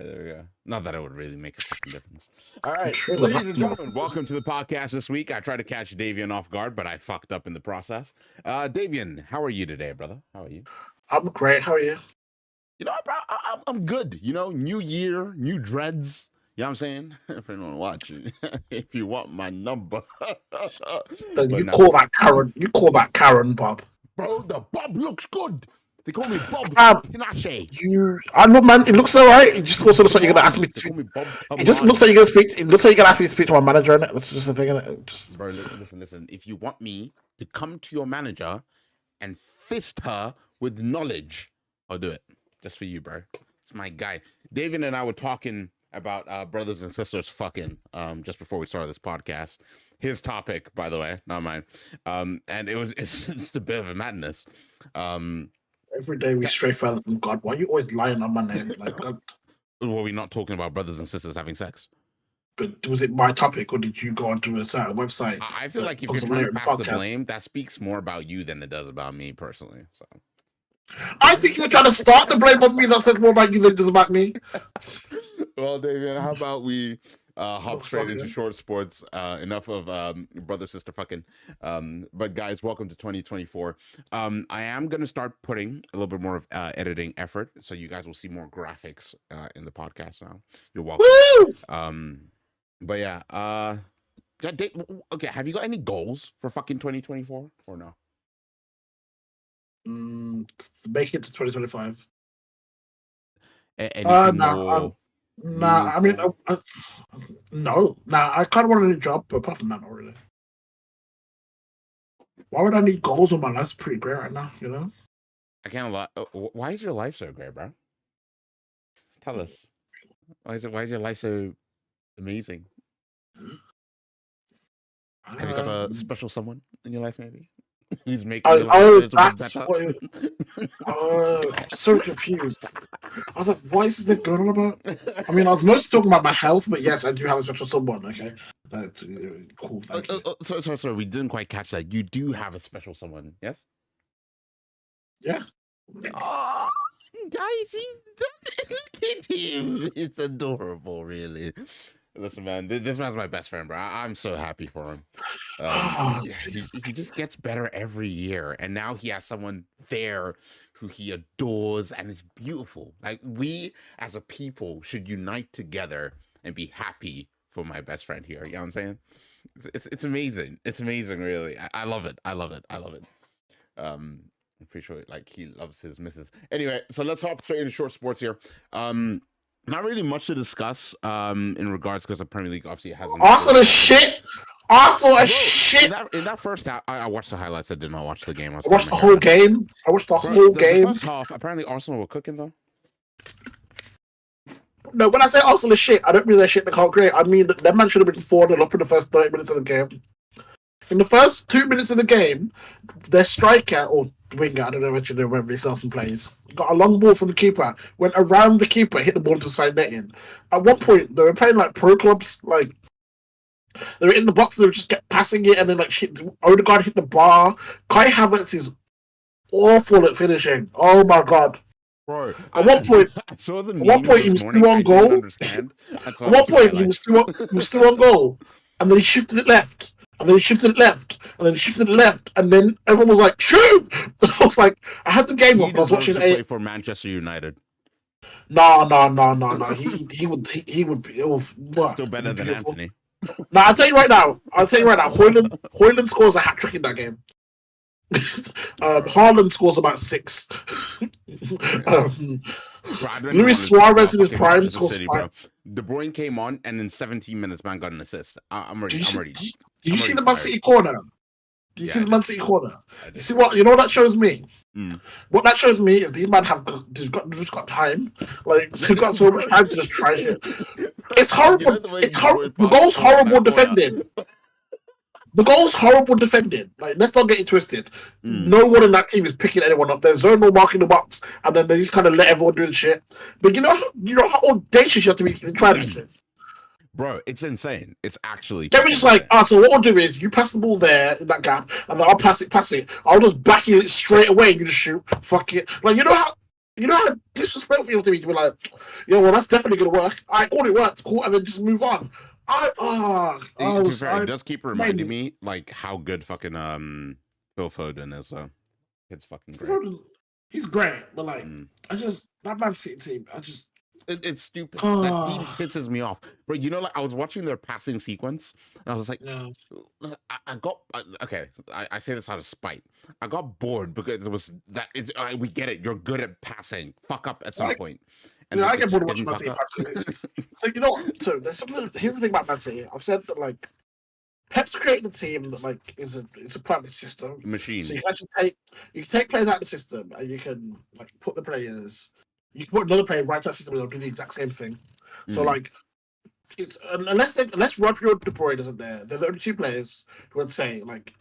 there we go. Not that it would really make a fucking difference. All right, ladies and gentlemen, welcome to the podcast this week. I tried to catch Davian off guard, but I fucked up in the process. Davian, how are you today, brother? How are you? I'm great. How are you? You know, bro, I'm good. You know, new year, new dreads. You know what I'm saying? If anyone watching, if you want my number. Then you call that Karen. You call that Karen, Bob. Bro, the Bob looks good. They call me Bob Tinashe. I know, man. It looks alright. It just also looks like you're gonna ask me to speak. It just looks like you're gonna speak. It looks like you're gonna ask me to speak to my manager. Innit? That's just the thing. Innit? Just... Bro, listen. If you want me to come to your manager and fist her with knowledge, I'll do it. Just for you, bro. It's my guy. David and I were talking about brothers and sisters fucking just before we started this podcast. His topic, by the way, not mine. And it's just a bit of a madness. Every day we stray further from God. Why are you always lying on my name? Like, God. Were we not talking about brothers and sisters having sex? But was it my topic, or did you go onto a certain website? I feel like if you're trying to pass the blame, that speaks more about you than it does about me personally. So, I think you're trying to start the blame on me. That says more about you than it does about me. Well, David, how about we hop straight into short sports? Enough of brother sister fucking. But guys, welcome to 2024. I am gonna start putting a little bit more of editing effort, so you guys will see more graphics in the podcast now. You're welcome. Woo! But yeah, okay. Have you got any goals for fucking 2024 or no? Make it to 2025. No. I mean, no. I kind of want a new job, but apart from that, not really. Why would I need goals when my life's pretty great right now? You know. I can't lie. Why is your life so great, bro? Tell us. Why is your life so amazing? Have you got a special someone in your life, maybe? Who's making your life better? I'm so confused. I was like, what is this going on about? I mean, I was mostly talking about my health, but yes, I do have a special someone, okay? That's cool, thank you. Sorry, we didn't quite catch that. You do have a special someone, yes? Yeah. Oh, guys, look at him. It's adorable, really. Listen, man, this man's my best friend, bro. I'm so happy for him. He just gets better every year, and now he has someone there who he adores, and it's beautiful. Like, we as a people should unite together and be happy for my best friend here. You know what I'm saying? It's amazing. It's amazing, really. I love it. I'm pretty sure like he loves his missus. Anyway, so let's hop straight into short sports here. Not really much to discuss in regards because the Premier League obviously hasn't. Arsenal is shit. Arsenal is shit. In that first half, I watched the highlights. I did not watch the game. I watched the whole game. The first half, apparently Arsenal were cooking though. No, when I say Arsenal is shit, I don't mean they're shit they can't create. I mean that man should have been 4-0 up in the first 30 minutes of the game. In the first 2 minutes of the game, their striker or winger, I don't know actually whether he self plays, got a long ball from the keeper, went around the keeper, hit the ball to the side netting. At one point, they were playing like pro clubs, like they were in the box, they would just kept passing it, and then like Odegaard hit the bar. Kai Havertz is awful at finishing. Oh my god. Bro, at one point he was still on goal. At one point he was still on goal, and then he shifted it left. And then he shifted it left, and then he shifted it left, and then everyone was like, "Shoot!" I was like, I had the game off. I was watching play for Manchester United. No. He would be still better than Anthony. No, I'll tell you right now. Højlund scores a hat trick in that game. Haaland scores about 6. Luis Suarez in his prime scores 5. De Bruyne came on, and in 17 minutes, man got an assist. I'm ready. Did you see the Man City corner? Did you see the Man City corner? You see what? You know what that shows me? What that shows me is these men have just got time. Like they've got so much time to just try shit. It's horrible. It's horrible. The goal's horrible defending. The goal's horrible defending. Like, let's not get it twisted. No one in that team is picking anyone up. There's zonal marking the box, and then they just kind of let everyone do the shit. But you know how audacious you have to be to try that shit. Bro, it's insane. It's actually. They were just like, so what we'll do is you pass the ball there in that gap, and then I'll pass it. I'll just back it straight away and you just shoot. Fuck it. Like, you know how You know how disrespectful you have to be to be like, yeah, well, that's definitely gonna work. I call it worked, cool, and then just move on. To be fair, it does keep reminding mainly, me like how good fucking Phil Foden is. So it's fucking great. he's great, but like, Mm. that Man City team, It's stupid. That team pisses me off. But you know, like I was watching their passing sequence, and I was like, yeah. I got okay. I say this out of spite. I got bored because it was that. We get it. You're good at passing. Fuck up at some point, and Yeah, they I get bored of watching didn't Man fuck City up. pass. So you know what? So there's something. Here's the thing about Man City. I've said that like Pep's created a team that like it's a perfect system. Machine. So you can actually take players out of the system and you can like put the players. You can put another player right to that system and they'll do the exact same thing. So like it's unless Rodri or De Bruyne isn't there, they're the only two players who would say like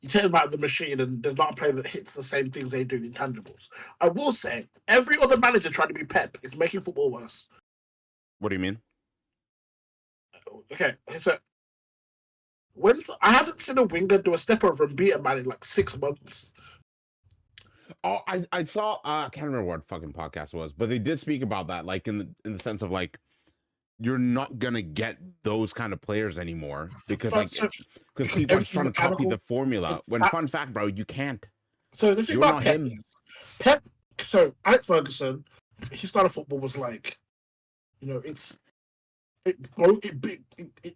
you take them out of the machine and there's not a player that hits the same things they do, the intangibles. I will say every other manager trying to be Pep is making football worse. What do you mean? Okay, so I haven't seen a winger do a step over and beat a man in like 6 months. Oh, I saw I can't remember what fucking podcast it was, but they did speak about that, like in the sense of like you're not gonna get those kind of players anymore because because people are trying to copy the formula. When fun fact, bro, you can't. So the thing You're about not Pep him. is Pep. So Alex Ferguson, his style of football was like, you know, it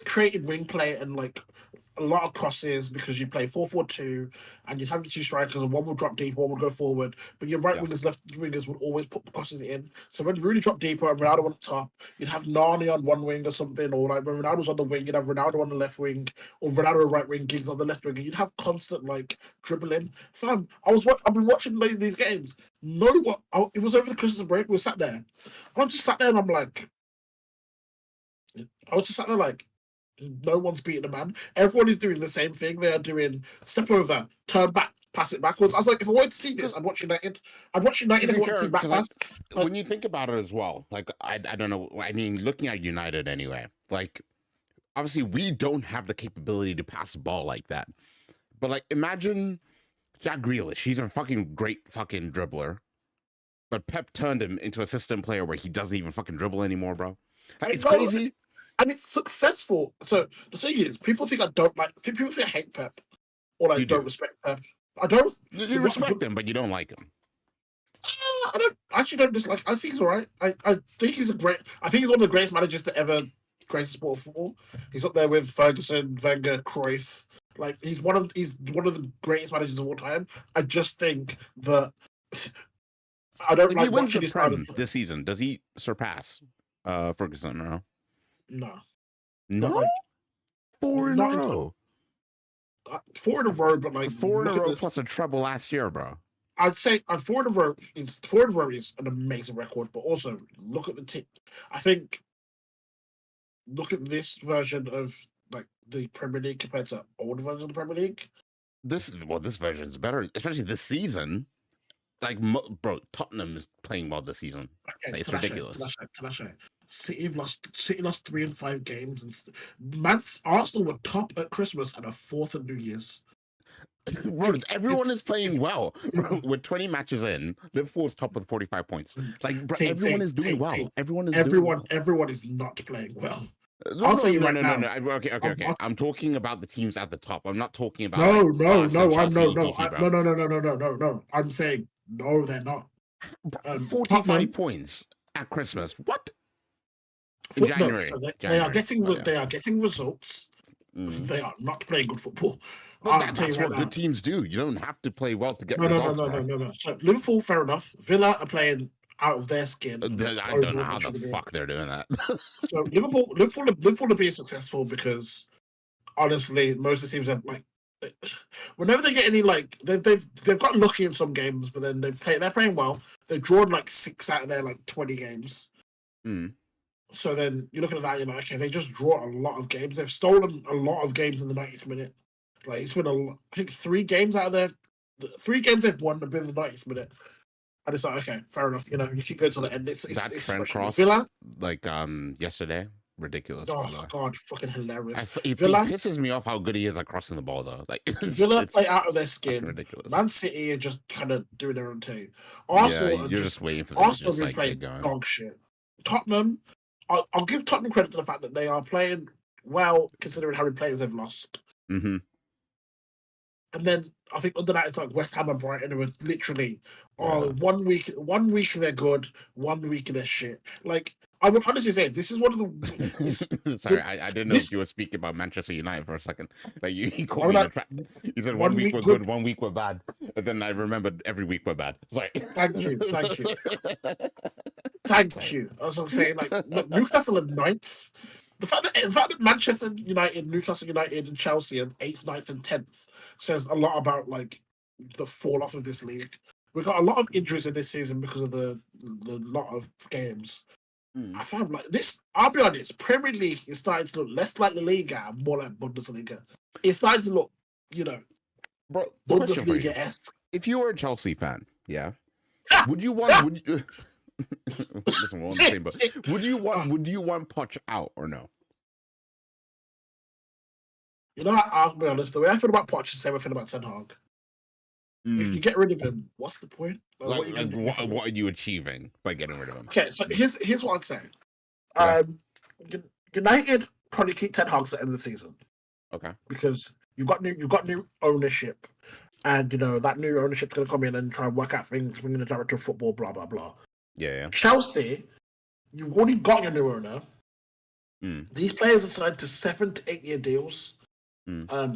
created wing play and like a lot of crosses because you play 4-4-2 and you'd have the two strikers and one would drop deep, one would go forward. But your right wingers, left wingers would always put crosses in. So when Rooney dropped deeper and Ronaldo on the top, you'd have Nani on one wing or something, or like when Ronaldo was on the wing, you'd have Ronaldo on the left wing, or Ronaldo right wing, Giggs on the left wing, and you'd have constant like dribbling. Fam, I've been watching like, these games. It was over the Christmas break. We sat there, and I'm just sat there, and I was just sat there like, no one's beating a man. Everyone is doing the same thing. They are doing step over, turn back, pass it backwards. I was like, if I wanted to see this, I'd watch United. I'd watch United if I wanted to see back pass. When you think about it as well, like I don't know. I mean, looking at United anyway, like obviously we don't have the capability to pass the ball like that. But like imagine Jack Grealish. He's a fucking great fucking dribbler. But Pep turned him into a system player where he doesn't even fucking dribble anymore, bro. Like, it's crazy. And it's successful. So the thing is, people think I don't like. People think I hate Pep, or I don't respect Pep. I don't. You respect him, but you don't like him. I actually don't dislike. I think he's alright. I think he's I think he's one of the greatest managers to ever grace the sport of football. He's up there with Ferguson, Wenger, Cruyff. Like he's one of the greatest managers of all time. I just think that I don't like watching his Prem this season. Does he surpass Ferguson? No. No. 4 in a row. 4 in a row, but like 4 in a row plus a treble last year, bro. I'd say 4 in a row is an amazing record, but also look at the team. I think look at this version of like the Premier League compared to old versions of the Premier League. This version's better, especially this season. Like, bro, Tottenham is playing well this season. Okay, like, it's ridiculous. City lost 3 and 5 games, and Arsenal were top at Christmas and a 4th at New Year's. Bro, everyone is playing well. With 20 matches in, Liverpool's top with 45 points. Like, bro, everyone is doing well. Everyone is not playing well. I'll tell you right now. No. Okay. I'm talking about the teams at the top. I'm not talking about no. I'm saying no, they're not. 45 points at Christmas. What? In January. They are getting results. They are not playing good football. That's what good teams do. You don't have to play well to get results. No. So Liverpool, fair enough. Villa are playing out of their skin. I don't know how the fuck they're doing that. So Liverpool are being successful because honestly, most of the teams are like whenever they get any like they've got lucky in some games, but then they're playing well. They've drawn like 6 out of their like 20 games. So then you're looking at that, you're like, okay, they just draw a lot of games. They've stolen a lot of games in the 90th minute. Like it's been I think 3 games out of their 3 games they've won have been in the 90th minute. And it's like, okay, fair enough. You know, you keep going to the end. It's Trent Cross, Villa, like yesterday. ridiculous. Oh But, God, fucking hilarious. it Villa, pisses me off how good he is at crossing the ball, though. Like Villa it's play out of their fucking skin. ridiculous. Man City are just kind of doing their own thing. Yeah, Arsenal are you're just waiting for them to Arsenal just have been like get playing going. dog shit. Tottenham, I'll give Tottenham credit to the fact that they are playing well, considering how many players they've lost. Mm-hmm. And then I think under that it's like West Ham and Brighton who are literally, 1 week they're good, 1 week they're shit. Like I would honestly say this is one of the. Sorry, I didn't know if you were speaking about Manchester United for a second. Like you caught me in a trap. You said 1 week we're good, 1 week we're bad, and then I remembered every week we're bad. Sorry. Thank you. Thank you. As I'm saying, like look, Newcastle are 9th. The fact that Manchester United, Newcastle United, and Chelsea are 8th, 9th, and 10th says a lot about like the fall off of this league. We've got a lot of injuries in this season because of the lot of games. I found like this. I'll be honest. Premier League is starting to look less like La Liga and more like Bundesliga. It's starting to look, bro, Bundesliga-esque. If you were a Chelsea fan, yeah, would you want? Listen, we're on the same boat. Would you want Poch out or no? I'll be honest. The way I feel about Poch is the same way I feel about Ten Hag. If you get rid of him, what's the point? What are you achieving by getting rid of him? Okay, so here's what I'm saying. United probably keep Ten Hag at the end of the season. Okay. Because you've got new ownership, and that new ownership's going to come in and try and work out things, bring in the director of football, blah blah blah. Yeah. Chelsea, you've already got your new owner. These players are signed to 7 to 8 year deals.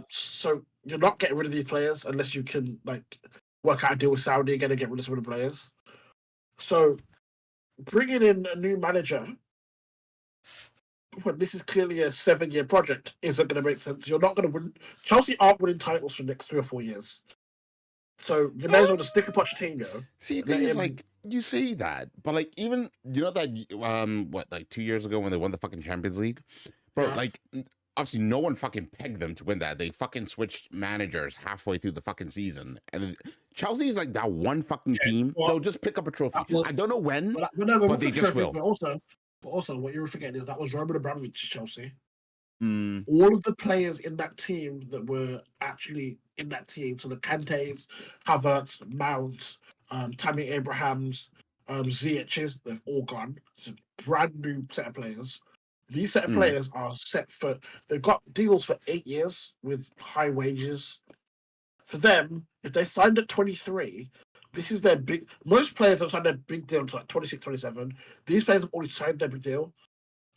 So you're not getting rid of these players unless you can like work out a deal with Saudi again and get rid of some of the players. So bringing in a new manager, when this is clearly a 7-year project, isn't going to make sense. You're not going to win. Chelsea aren't winning titles for the next 3 or 4 years. So you may as well just stick a Pochettino. See, the thing is, like, you say that, but like, even that 2 years ago when they won the fucking Champions League, bro, like, obviously no one fucking pegged them to win that. They fucking switched managers halfway through the fucking season, and Chelsea is like that one fucking team. They'll just pick up a trophy. I don't know when, but they just will. But also, what you're forgetting is that was Roman Abramovich's Chelsea. All of the players in that team that were actually in that team, so the Kantes, Havertz, Mounts, Tammy Abrahams, Ziyech's, they've all gone. It's a brand new set of players. These set of players are set for, they've got deals for 8 years with high wages. For them, if they signed at 23, this is their big, most players have signed their big deal to like 26, 27. These players have already signed their big deal.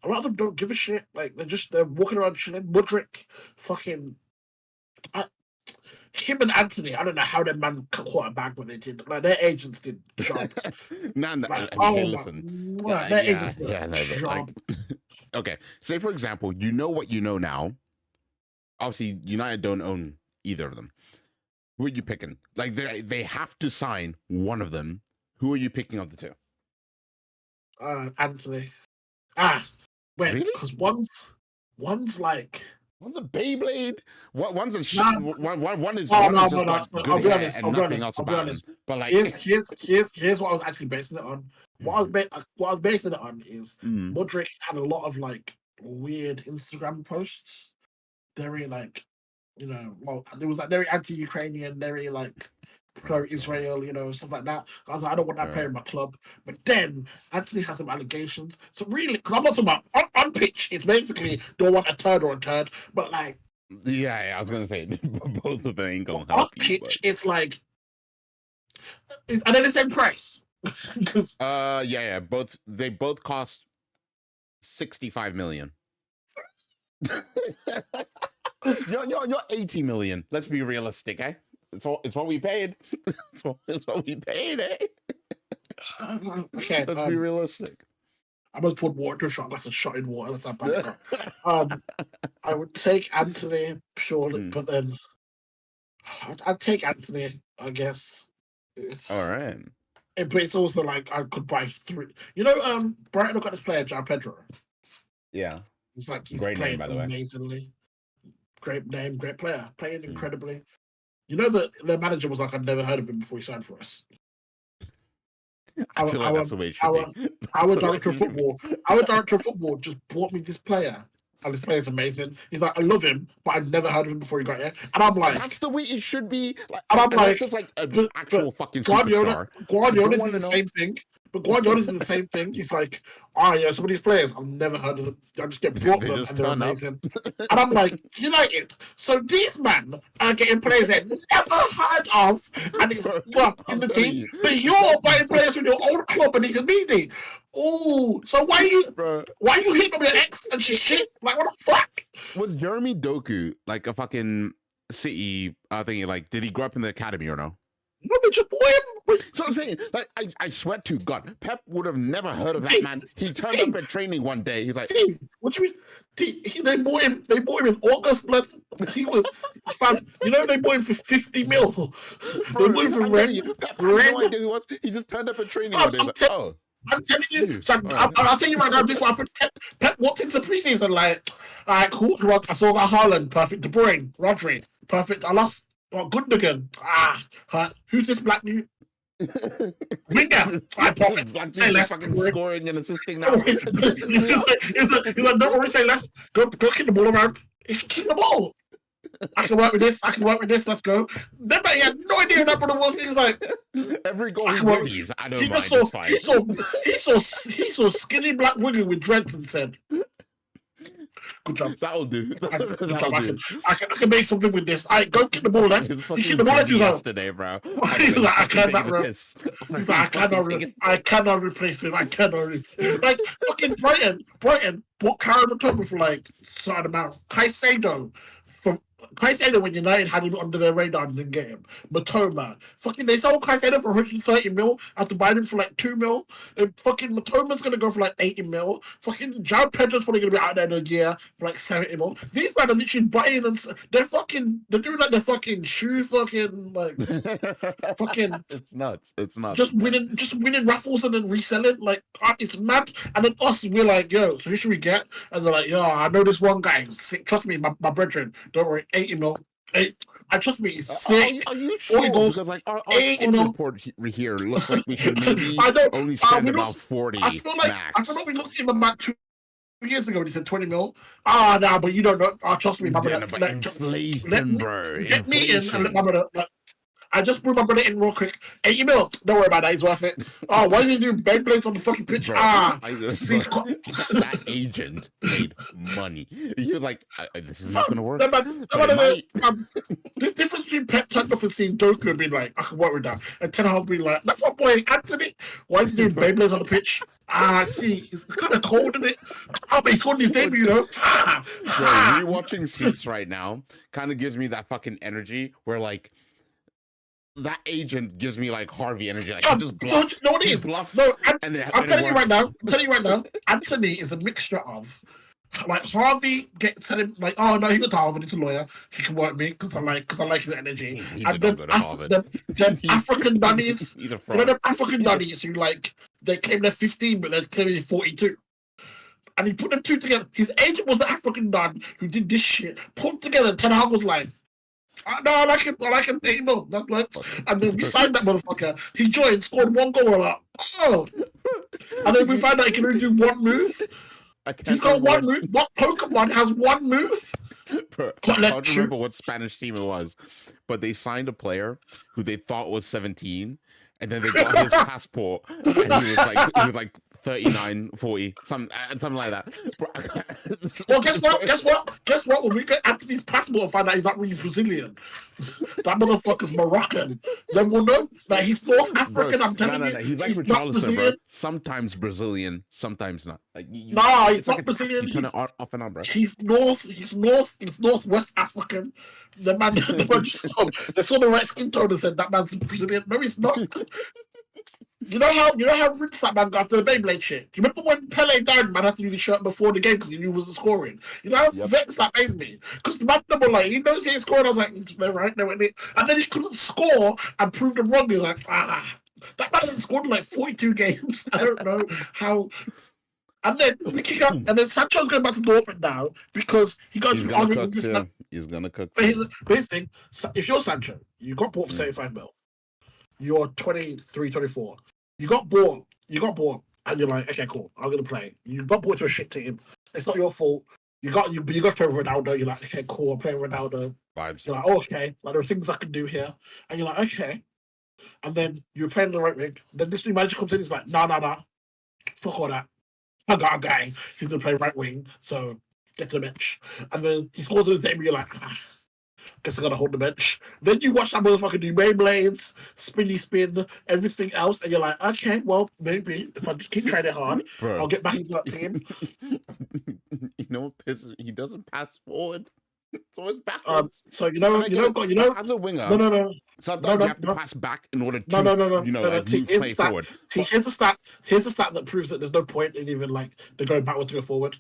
A lot of them don't give a shit. Like, they're walking around chilling. Mudryk, fucking, him and Anthony, I don't know how their man caught a bag, but they did. Like, their agents did the job. Listen. Their agents did the job. Okay, say for example, you know what you know now. Obviously, United don't own either of them. Who are you picking? Like, they have to sign one of them. Who are you picking of the two? Anthony. Wait, because really? one's like, one's a Beyblade. One's a one is I'll good hair and nothing else about him. But like, here's what I was actually basing it on. What I was basing it on is Mudryk had a lot of like weird Instagram posts. Very like, it was like very anti-Ukrainian, very like pro-Israel, stuff like that. I was like, I don't want that player in my club. But then Anthony has some allegations. So really, because I'm not talking about on pitch, it's basically don't want a turd or a turd, but like, yeah, I was gonna say both of them ain't gonna help. Off pitch, it's like, are they the same price? Yeah, they both cost 65 million. You're 80 million. Let's be realistic, eh? It's what we paid. It's what we paid, eh? Okay, let's be realistic. I must put water to a shot. That's a shot in water. That's a bad I would take Anthony purely, but then I'd take Anthony, I guess. All right. But it's also like I could buy 3. Brighton got this player, João Pedro. Yeah. It's like he's great playing name, by the way. Amazingly. Great name, great player. Playing incredibly. You know that their manager was like, I'd never heard of him before he signed for us. I feel like that's the way it should be. Our director of football just bought me this player. And this player is amazing. He's like, I love him, but I never heard of him before he got here. And I'm like, that's the way it should be. Like, and I'm like, this is like an actual fucking superstar. Guardiola did the same thing. But Guardiola did the same thing. He's like, oh yeah, some of these players I've never heard of them. I just get brought them and they're amazing. And I'm like, United. So these men are getting players they've never heard of, and it's in the team. But you're buying players from your old club and he's needy. Oh, so why you hitting on your ex and she's shit? Like, what the fuck? Was Jeremy Doku like a fucking City thingy? Like, did he grow up in the academy or no? No, they just bought him. So I'm saying, like, I swear to God, Pep would have never heard of that man. He turned up at training one day. He's like, Steve, what do you mean? They bought him. They bought him in August, blood. He was, fam. You know, they bought him for 50 mil. They bought him for rent. Pep had no idea who he was. He just turned up at training one day. I'm telling you. So I'll tell you right now. This is what happened. Pep walked into preseason like, all right, cool. I saw that Haaland, perfect. De Bruyne, Rodri, perfect. I lost. Gundogan. Who's this black dude? Winger. Perfect. Say less. Fucking scoring and assisting now. He's like, don't worry, say less. Go kick the ball around. He's kick the ball. I can work with this. Let's go. Then he had no idea who that brother was. He was like, every goal he wins, I don't mind. He saw skinny black winger with dreads and said, good job. That'll do. I can make something with this. I go kick the ball left. He kicked the ball left. He was like, yesterday, bro. He's like, I cannot. He's like, I cannot replace him. Like fucking Brighton bought Karen Matoma for like certain amount. Caicedo when United had him under their radar and didn't get him. Matoma. Fucking they sold Caicedo for 130 mil after buying him for like 2 mil. And fucking Matoma's gonna go for like 80 mil. Fucking João Pedro's probably gonna be out there in a year for like 70 mil. These men are literally buying and they're doing like their fucking shoe fucking like fucking it's nuts. Just winning raffles and then reselling. Like it's mad. And then we're like, yo, so who should we get? And they're like, yo, I know this one guy who's sick. Trust me, my brethren. Don't worry. 80 mil. I trust me, he's sick. Are you sure? Because like our report here looks like we should maybe only spend about 40. I feel like we looked at him about 2 years ago when he said 20 mil. Nah, but you don't know. Trust me, my brother. Inflation, bro. Get me in and let my brother. I just brought my brother in real quick. 80 mil. Don't worry about that. He's worth it. Oh, why did you do Beyblades on the fucking pitch? Bro, that agent made money. He was like, this is not going to work. This difference between Pep turning up and seeing Doku and being like, I can work with that. And Ten Hag being like, that's my boy Anthony. Why is he doing Beyblades on the pitch? See, it's kind of cold, isn't it? But he's on his debut, you know? Rewatching Suits right now kind of gives me that fucking energy where like, that agent gives me like Harvey energy. Like, just bluffed. No, it is. No, I'm telling you right now. Anthony is a mixture of like Harvey telling him like, oh no, he went to Harvard. He's a lawyer. He can work me because I like his energy. And then African dunnies, you know, them African dunnies who like they claim they're 15, but they're clearly 42. And he put them two together. His agent was the African dun who did this shit. Put together. Ten Hag was like, no, I like him. 80 mil. That works. And then we signed that motherfucker. He joined, scored 1 goal. We're like, oh. And then we find out he can only do 1 move. He's got 1 move. What Pokemon has 1 move? I can't remember what Spanish team it was, but they signed a player who they thought was 17, and then they got his passport, and he was like 39, 40, something like that. Well, guess what? When we get Anthony's passport and find out he's not really Brazilian, that motherfucker's Moroccan, then we'll know that he's North African. Bro, I'm telling you. He's like Richarlison, bro. Sometimes Brazilian, sometimes not. Like, he's not Brazilian. You turn it off and on, bro. He's Northwest African. The man they saw the right skin tone and said that man's Brazilian. No, he's not. You know how rich that man got after the Beyblade shit? Do you remember when Pele died, man had to do the shirt before the game because he knew he wasn't scoring? You know how vexed that made me? Because the man were like, he knows he ain't scoring. I was like, they're right, they're right. And then he couldn't score and proved them wrong. He was like, that man hasn't scored in like 42 games. I don't know how. And then we kick out, and then Sancho's going back to Dortmund now because he got to arguing with this man. He's gonna cook. But his thing, if you're Sancho, you got bought for 75 mil. You're 23, 24. You got bored. And you're like, okay, cool. I'm gonna play. You got bored to a shit team. It's not your fault. You got to play with Ronaldo. You're like, okay, cool. I'm playing Ronaldo. Vibes. You're like, oh, okay. Like there are things I can do here, and you're like, okay. And then you're playing the right wing. Then this new manager comes in. He's like, nah. Fuck all that. I got a guy. He's gonna play right wing. So get to the bench. And then he scores in the game. You're like, guess I gotta hold the bench. Then you watch that motherfucker do Beyblades, spinny spin, everything else, and you're like, okay, well, maybe if I just keep trying it hard, Bro. I'll get back into that team. You know what pisses? He doesn't pass forward. It's always backwards. So as a winger. No. Sometimes you have to pass back in order to Here's play forward. Here's a stat that proves that there's no point in even like the going backward to go forward.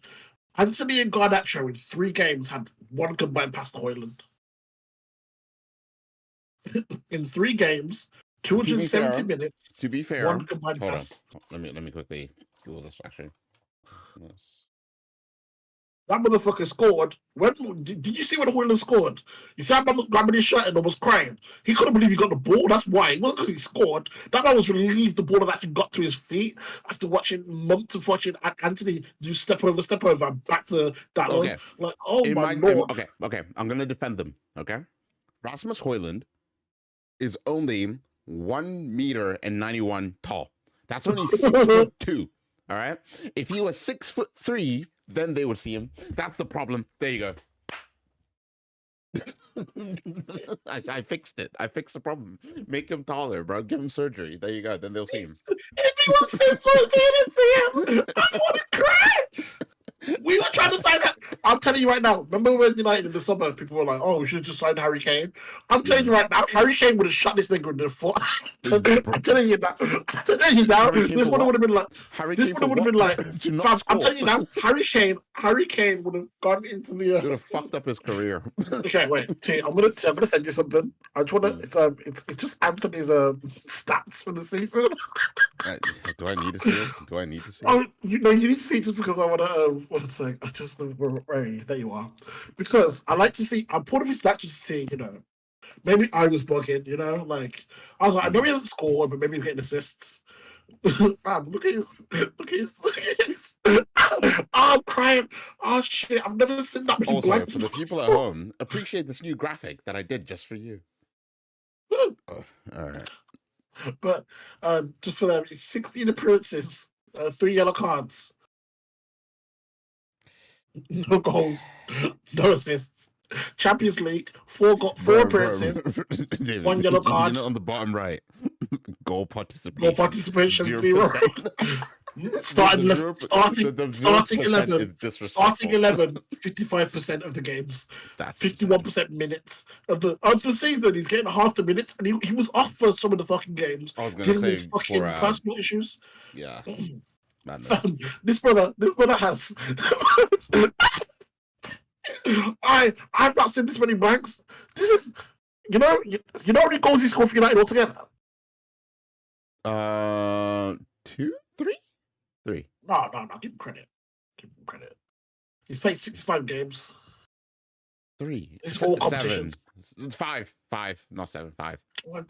Anthony and Garnacho in 3 games had 1 combined pass to Højlund. In 3 games, 270 minutes. To be fair, 1 combined pass. Let me quickly Google this actually. Yes. That motherfucker scored. Did you see when Højlund scored? You see how man was grabbing his shirt and almost crying? He couldn't believe he got the ball. That's why. It wasn't because he scored. That man was relieved the ball had actually got to his feet after watching months of watching Anthony do step over, and back to that. Okay. Like, oh my lord. Okay. I'm gonna defend them. Okay. Rasmus Højlund is only 1.91 meters tall. That's only 6'2". All right. If he was 6'3", then they would see him. That's the problem. There you go. I fixed it. I fixed the problem. Make him taller, bro. Give him surgery. There you go. Then they'll see him. If he was 6'1", they didn't see him. I want to cry. We were trying to sign that. I'm telling you right now. Remember when United in the summer, people were like, "Oh, we should just sign Harry Kane." I'm telling you right now, Harry Kane would have shot this nigga in the foot. I'm telling you now. This one would have been like. This one would have been like. I'm telling you now, Harry Kane would have gone into the. Would have fucked up his career. Okay, wait. I'm gonna send you something. I just wanna. It's just Anthony's stats for the season. Do I need to see it? Do I need to see it? Oh, you need to see it just because I want to. One sec. I just there you are. Because I like to see. I'm putting his stats just to see. Maybe I was bugging. Like I was like, I know he hasn't scored, but maybe he's getting assists. Fam, look at his. Oh, I'm crying. Oh shit! I've never seen that many Also, blanks. for the people at home, appreciate this new graphic that I did just for you. Oh, all right. But just for them, it's 16 appearances, 3 yellow cards, no goals, no assists. Champions League, 4 appearances, 1 yellow card. On the bottom right, goal participation. 0. Starting 11. Starting 55% of the games. That's 51% minutes of the season. He's getting half the minutes, and he was off for some of the fucking games. I was gonna say his fucking personal issues. Yeah. This brother has. I've not seen this many blanks. This is, you know how many goals he scored for United altogether? 2, 3, 3. No. Give him credit. He's played 65 games. 3. It's all competitions. 5, not 7. 5.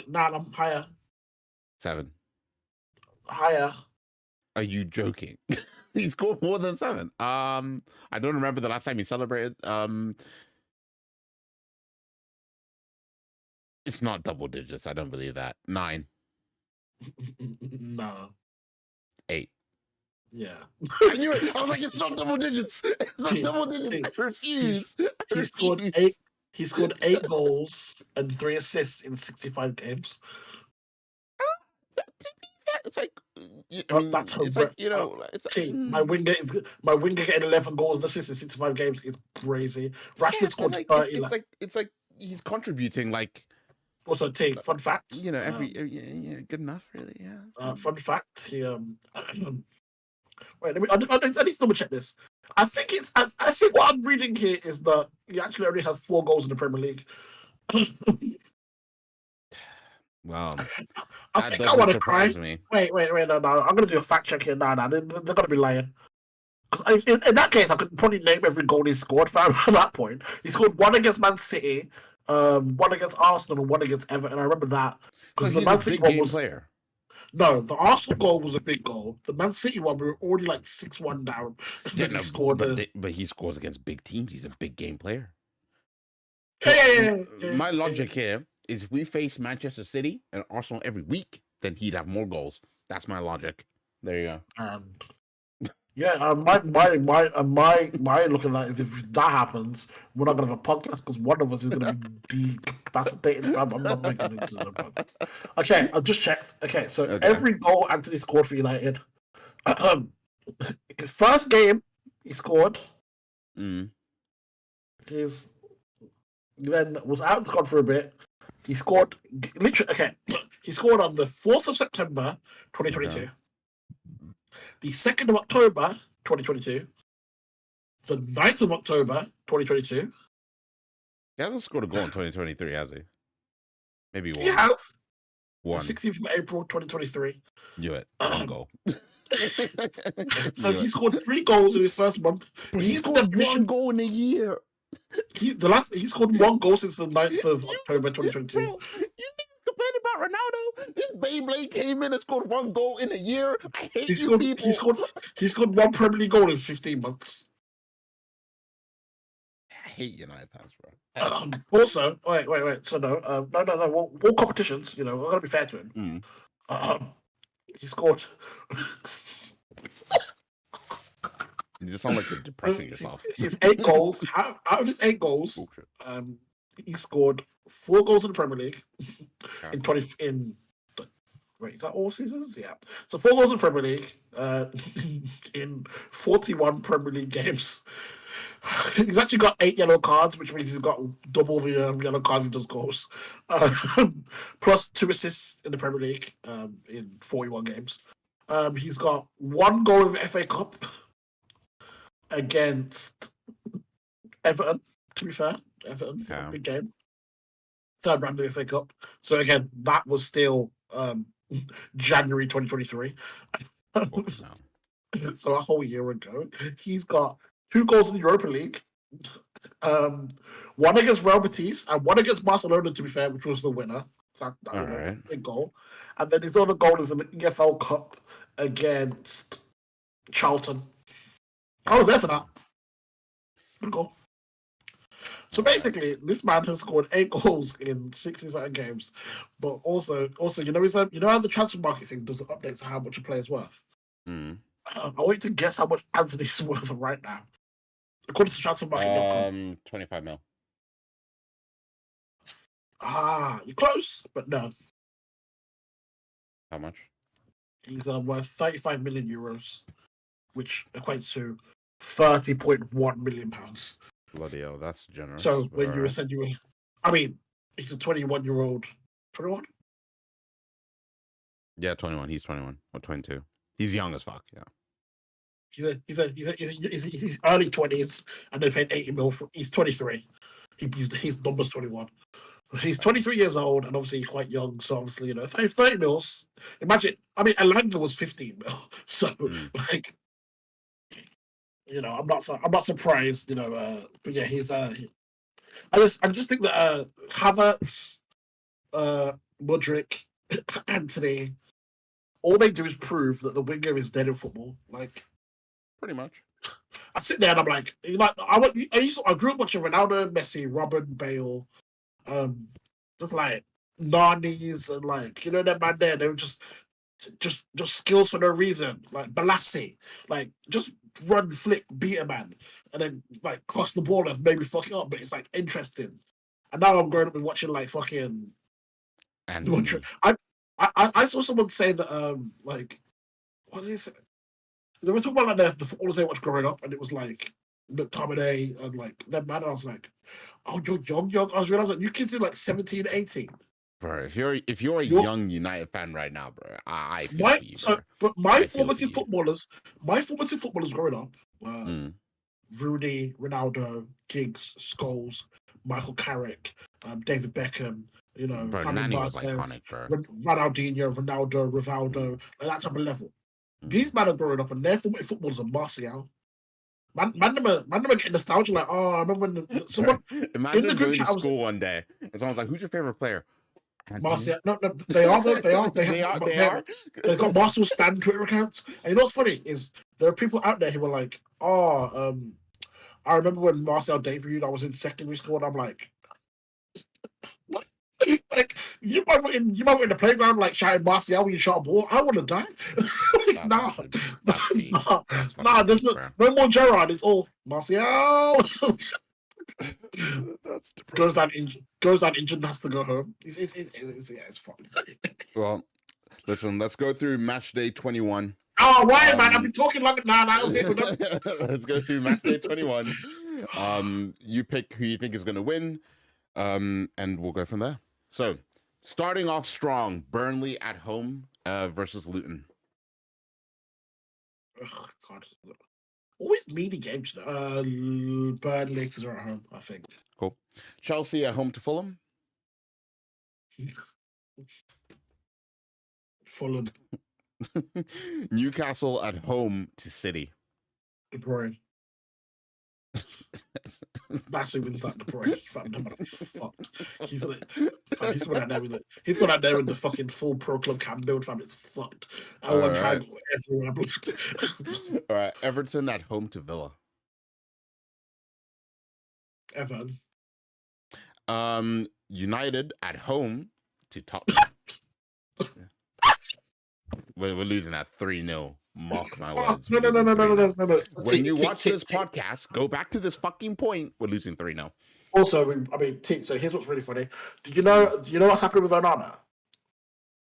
Nah, I'm higher. 7. Higher. Are you joking? He scored more than 7. I don't remember the last time he celebrated. It's not double digits. I don't believe that. 9. No. 8. Yeah. I knew it. I was like, it's not double digits. It's not double digits. I refuse. He scored 8 goals and 3 assists in 65 games. It's like, that's my winger getting 11 goals and assists in 65 games is crazy. Rashford scored 30. It's like he's contributing like. Also, fun fact. Every good enough, really. Yeah. Fun fact. He wait. I need to double check this. I think what I'm reading here is that he actually only has 4 goals in the Premier League. Well, I think I want to cry. Me. Wait, no. I'm going to do a fact check here. No, they're going to be lying. In that case, I could probably name every goal he scored at that point. He scored 1 against Man City, 1 against Arsenal, and 1 against Everton. I remember that. Because the Man City one was player. No, the Arsenal goal was a big goal. The Man City one, we were already like 6-1 down. And Yeah, then he no, scored but he scores against big teams. He's a big game player. Yeah, So yeah. my logic here is if we face Manchester City and Arsenal every week, then he'd have more goals. That's my logic. There you go. And yeah, my looking at it is if that happens, we're not gonna have a podcast because one of us is gonna be decapacitated. Fam, I'm not making it to the podcast. Okay, I've just checked. Okay, so every goal Anthony scored for United. His first game he scored. His then was out of the squad for a bit. He scored literally. Okay, he scored on the 4th of September, 2022. The 2nd of October, 2022. The 9th of October, 2022. He hasn't scored a goal in 2023, has he? Maybe one. He has. One. The 16th of April, 2023. Do it. One goal. So he scored 3 goals in his first month. He scored 1 goal in a year. He scored 1 goal since the 9th of October 2022. Bro, you complaining about Ronaldo? This Beyblade came in and scored 1 goal in a year. I hate you people. He scored 1 Premier League goal in 15 months. I hate United fans, bro. Also, wait. So no. All competitions, you know, we're gonna be fair to him. He scored. You just sound like you're depressing yourself. His 8 goals. Out of his 8 goals, he scored 4 goals in the Premier League Wait, is that all seasons? Yeah. So 4 goals in the Premier League in 41 Premier League games. He's actually got 8 yellow cards, which means he's got double the yellow cards he does goals. Plus 2 assists in the Premier League in 41 games. He's got 1 goal in the FA Cup against Everton, to be fair. Everton, big game. 3rd round of the FA Cup. So again, that was still January 2023. So a whole year ago. He's got 2 goals in the Europa League. 1 against Real Betis and 1 against Barcelona, to be fair, which was the winner. So that big goal. And then his other goal is in the EFL Cup against Charlton. I was there for that. Good goal. So basically, this man has scored 8 goals in 67 games, but also, you know how the transfer market thing does the updates of how much a player's worth. I want you to guess how much Anthony's worth right now, according to transfermarket.com. 25 mil. You're close, but no. How much? He's worth 35 million euros, which equates to 30.1 million pounds. Bloody hell, that's generous. So when you said he's a 21-year-old. 21? Yeah, 21. He's 21 or 22. He's young as fuck. Yeah. He's early 20s, and they paid 80 mil for. He's 23. His number's 21. He's 23 years old, and obviously quite young. So obviously, 30 mils. Imagine. Elanga was 15 mil. So I'm not surprised. But yeah, he's. I just think that Havertz, Mudryk, Anthony, all they do is prove that the winger is dead in football. Pretty much. I sit there and I'm like, I grew up watching Ronaldo, Messi, Robin, Bale, just like Narnies and that man there. They were just skills for no reason. Like Balassi, just run, flick, beat a man, and then cross the ball and maybe fuck it up. But it's interesting. And now I'm growing up and watching fucking. And I saw someone say that what is it? They were talking about the footballers they watched growing up, and it was McTominay and that man. I was like, oh, you're young. I was realizing you kids are 17, 18. Bro, if you're a young United fan right now, bro, I feel for you, bro. But my formative footballers growing up were Rooney, Ronaldo, Giggs, Scholes, Michael Carrick, David Beckham. Nani was iconic, bro. Ronaldinho, Ronaldo, Rivaldo, that type of level. These men are growing up, and their formative footballers are Martial. Man, getting nostalgia. I remember when someone imagine going to school one day and someone's like, "Who's your favorite player?" Martial, no, they are though. They are. They've got Martial Stan Twitter accounts. And you know what's funny is there are people out there who are like, oh, I remember when Marcel debuted. I was in secondary school, and I'm like, what? Like you might be in the playground like shouting Martial when you shot a ball. I want to die. Like, nah. There's no more Gerard. It's all Martial. That's goes depressing. down injured and has to go home. It's fun. Well, listen, let's go through match day 21. Oh, why, man? I've been talking long. Nah, I was here. Let's go through match day 21. You pick who you think is going to win, and we'll go from there. So, starting off strong, Burnley at home versus Luton. Oh, God. Always meaty games. Burnley because they're at home, I think. Cool. Chelsea at home to Fulham. Fulham. Newcastle at home to City. De Bruyne. That's even that De Bruyne. Fucked. He's going out there with the fucking full pro club cam build, fam. It's fucked. I want triangle everywhere. All right, Everton at home to Villa. Everton. United at home to Tottenham. We're losing at 3-0. Mark my words. No. When you watch this podcast, go back to this fucking point. We're losing 3-0. Also, so here's what's really funny. Do you know what's happening with Onana?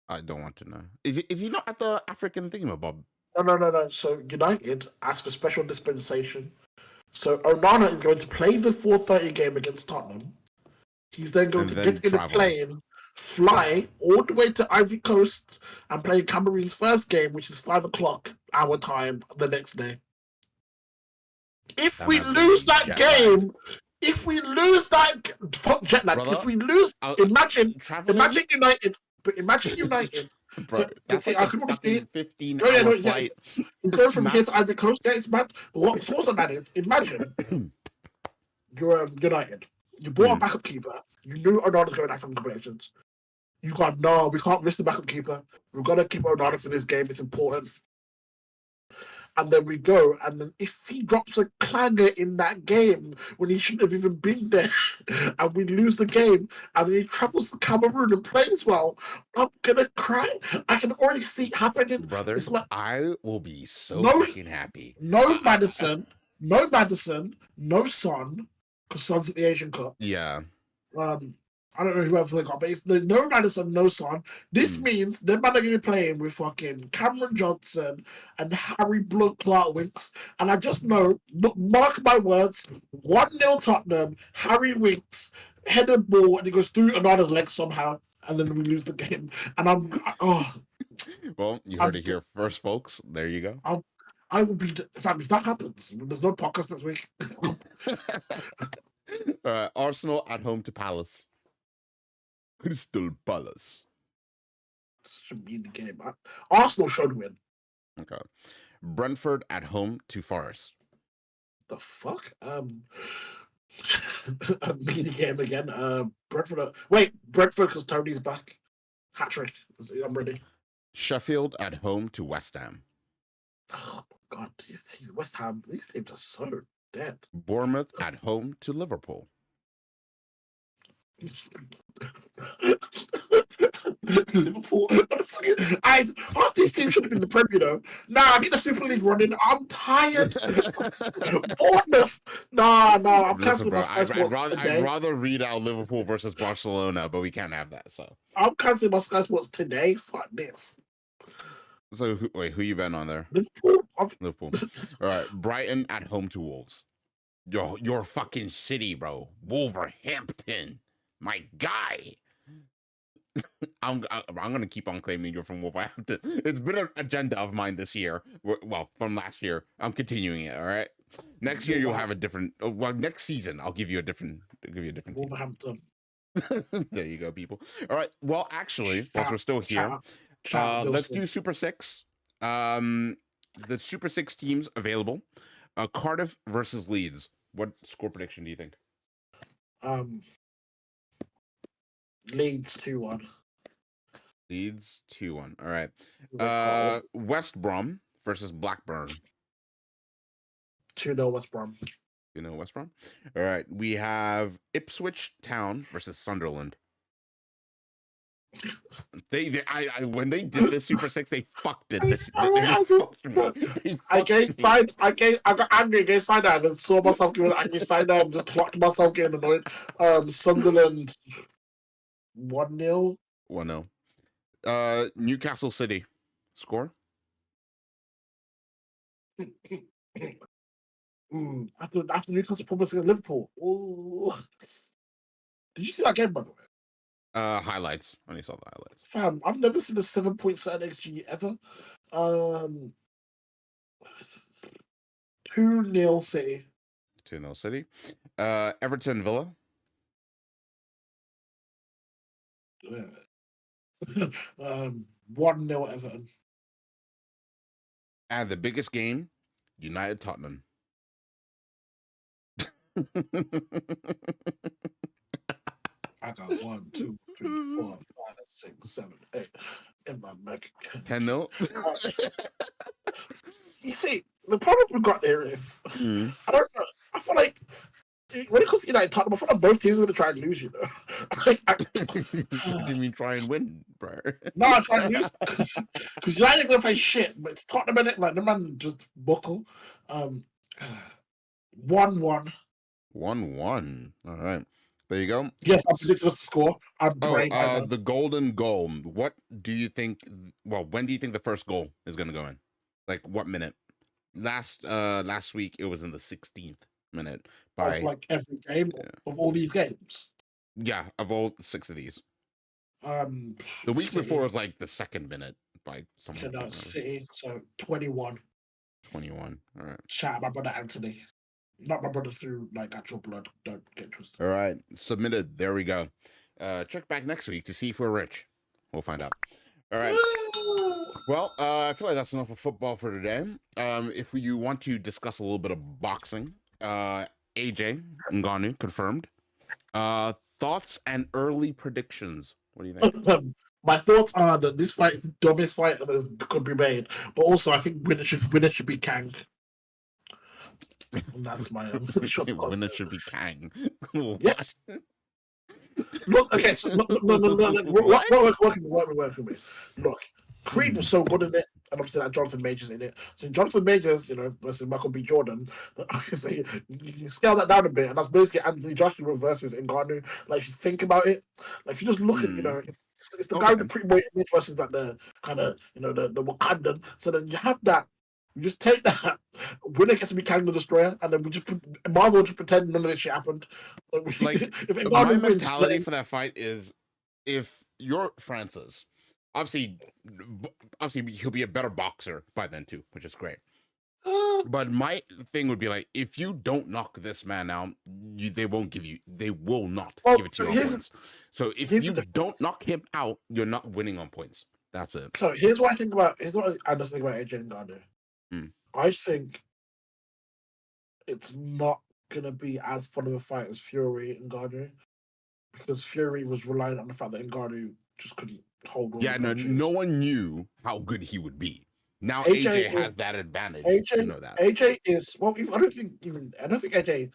I don't want to know. Is he not at the African thingamabob? No. So United asked for special dispensation. So Onana is going to play the 4:30 game against Tottenham. He's then going to get in a plane, fly all the way to Ivory Coast, and play Cameroon's first game, which is 5 o'clock our time the next day. If we lose that game, fuck jet lag. If we lose, imagine United. But imagine United. Bro, that's like I can understand it. 15-hour flight. He's going from here to Ivory Coast. Yeah, it's mad. But what's also mad is, imagine you're United. You bought a backup keeper. You knew Onana's going out from combinations. You got, no, we can't risk the backup keeper. We've got to keep Onana for this game. It's important. And then we go, and then if he drops a clanger in that game when he shouldn't have even been there, and we lose the game, and then he travels to Cameroon and plays well, I'm gonna cry. I can already see it happening. Brother, it's like, I will be so fucking happy. No Madison, no Son, because Son's at the Asian Cup. Yeah. I don't know who else they got, but it's no Madison, no Son. This means they're going to be playing with fucking Cameron Johnson and Harry Blood Clark Winks. And I just know, look, mark my words, 1-0 Tottenham, Harry Winks, headed ball, and he goes through Onana's legs somehow, and then we lose the game. And well, you heard it here first, folks. There you go. I will be, if that happens, there's no podcast next week. Arsenal at home to Palace. Crystal Palace. Such a mean game. Arsenal should win. Okay. Brentford at home to Forest. The fuck? A mean game again. Brentford because Tony's back. Hat trick. I'm ready. Sheffield at home to West Ham. Oh my god, West Ham, these teams are so dead. Bournemouth at home to Liverpool. Liverpool. Half these teams should have been the Prem, you know. Nah, get the Super League running. I'm tired. Bournemouth. Nah, I'm cancelling my Sky Sports today. I'd rather read out Liverpool versus Barcelona, but we can't have that. So I'm cancelling my Sky Sports today. Fuck this. So who you betting on there? Liverpool. All right, Brighton at home to Wolves. Your fucking city, bro. Wolverhampton. My guy. I'm gonna keep on claiming you're from Wolverhampton. It's been an agenda of mine this year. Well, from last year, I'm continuing it. All right. Next year you'll have a different. Well, next season I'll give you a different. Wolverhampton. There you go, people. All right. Well, actually, whilst we're still here, let's do Super 6. The Super 6 teams available. Cardiff versus Leeds. What score prediction do you think? Leeds 2-1. Leeds 2-1. All right. They got West Brom versus Blackburn. 2-0 West Brom. West Brom. All right. We have Ipswich Town versus Sunderland. When they did this Super Six, they fucked it. They fucked me. I got angry, gave side eye, and then saw myself giving angry side eye and just clocked myself getting annoyed. Sunderland 1-0. 1-0. Newcastle City. Score? After Newcastle Promise against Liverpool. Ooh. Did you see that game, by the way? Highlights. I only saw the highlights. Fam, I've never seen a 7.7 XG ever. 2-0 City. 2-0 City. Everton Villa. 1-0 Everton. And the biggest game, United Tottenham. I got 1, 2, 3, 4, 5, 6, 7, 8 in my bank. 10-0. You see, the problem we got there is, I don't know. I feel like when it comes to United Tottenham, I feel like both teams are going to try and lose, you know. What do you mean try and win, bro? No, I try and lose because United going to play shit, but it's Tottenham in it, like the man just buckle. 1-1. 1-1. All right. There you go. Yes, I'm predicting the score. I'm brave. The golden goal. What do you think? Well, when do you think the first goal is going to go in? Like what minute? Last week it was in the 16th minute by like every game of all these games. Yeah, of all 6 of these. The week City. before was like the 2nd minute by someone. Okay, City. So 21. 21. All right. Shout out my brother Anthony. Not my brother through like actual blood. Don't get twisted. All right, submitted. There we go. Check back next week to see if we're rich. We'll find out. All right. Well, I feel like that's enough of football for today. If you want to discuss a little bit of boxing, AJ Ngannou confirmed. Thoughts and early predictions. What do you think? My thoughts are that this fight is the dumbest fight that could be made, but also I think winner should be Kang. And that's my winner should be Kang. Yes. Look, okay, so look, work with me. Look, Creed was so good in it, and obviously that Jonathan Majors in it. So Jonathan Majors, versus Michael B. Jordan, obviously you can scale that down a bit, and that's basically Anthony Joshua versus Ngannou. Like if you think about it, like if you just look at, it's the guy with the pretty boy image versus like the kind of the Wakandan. So then you have that. We just take that. Winner gets to be Kang the Destroyer, and then we just Marvel to pretend none of this shit happened. Like if my mentality for that fight is, if you're Francis, obviously he'll be a better boxer by then too, which is great. But my thing would be like, if you don't knock this man out, they will not give it to you on points. So if you don't knock him out, you're not winning on points. That's it. So here's what I think about. Here's what I just think about AJ Ngannou. I think it's not gonna be as fun of a fight as Fury and Ngannou, because Fury was relying on the fact that Ngannou just couldn't hold on. Yeah, no one knew how good he would be. Now AJ has that advantage. AJ, know that. AJ is I don't think AJ.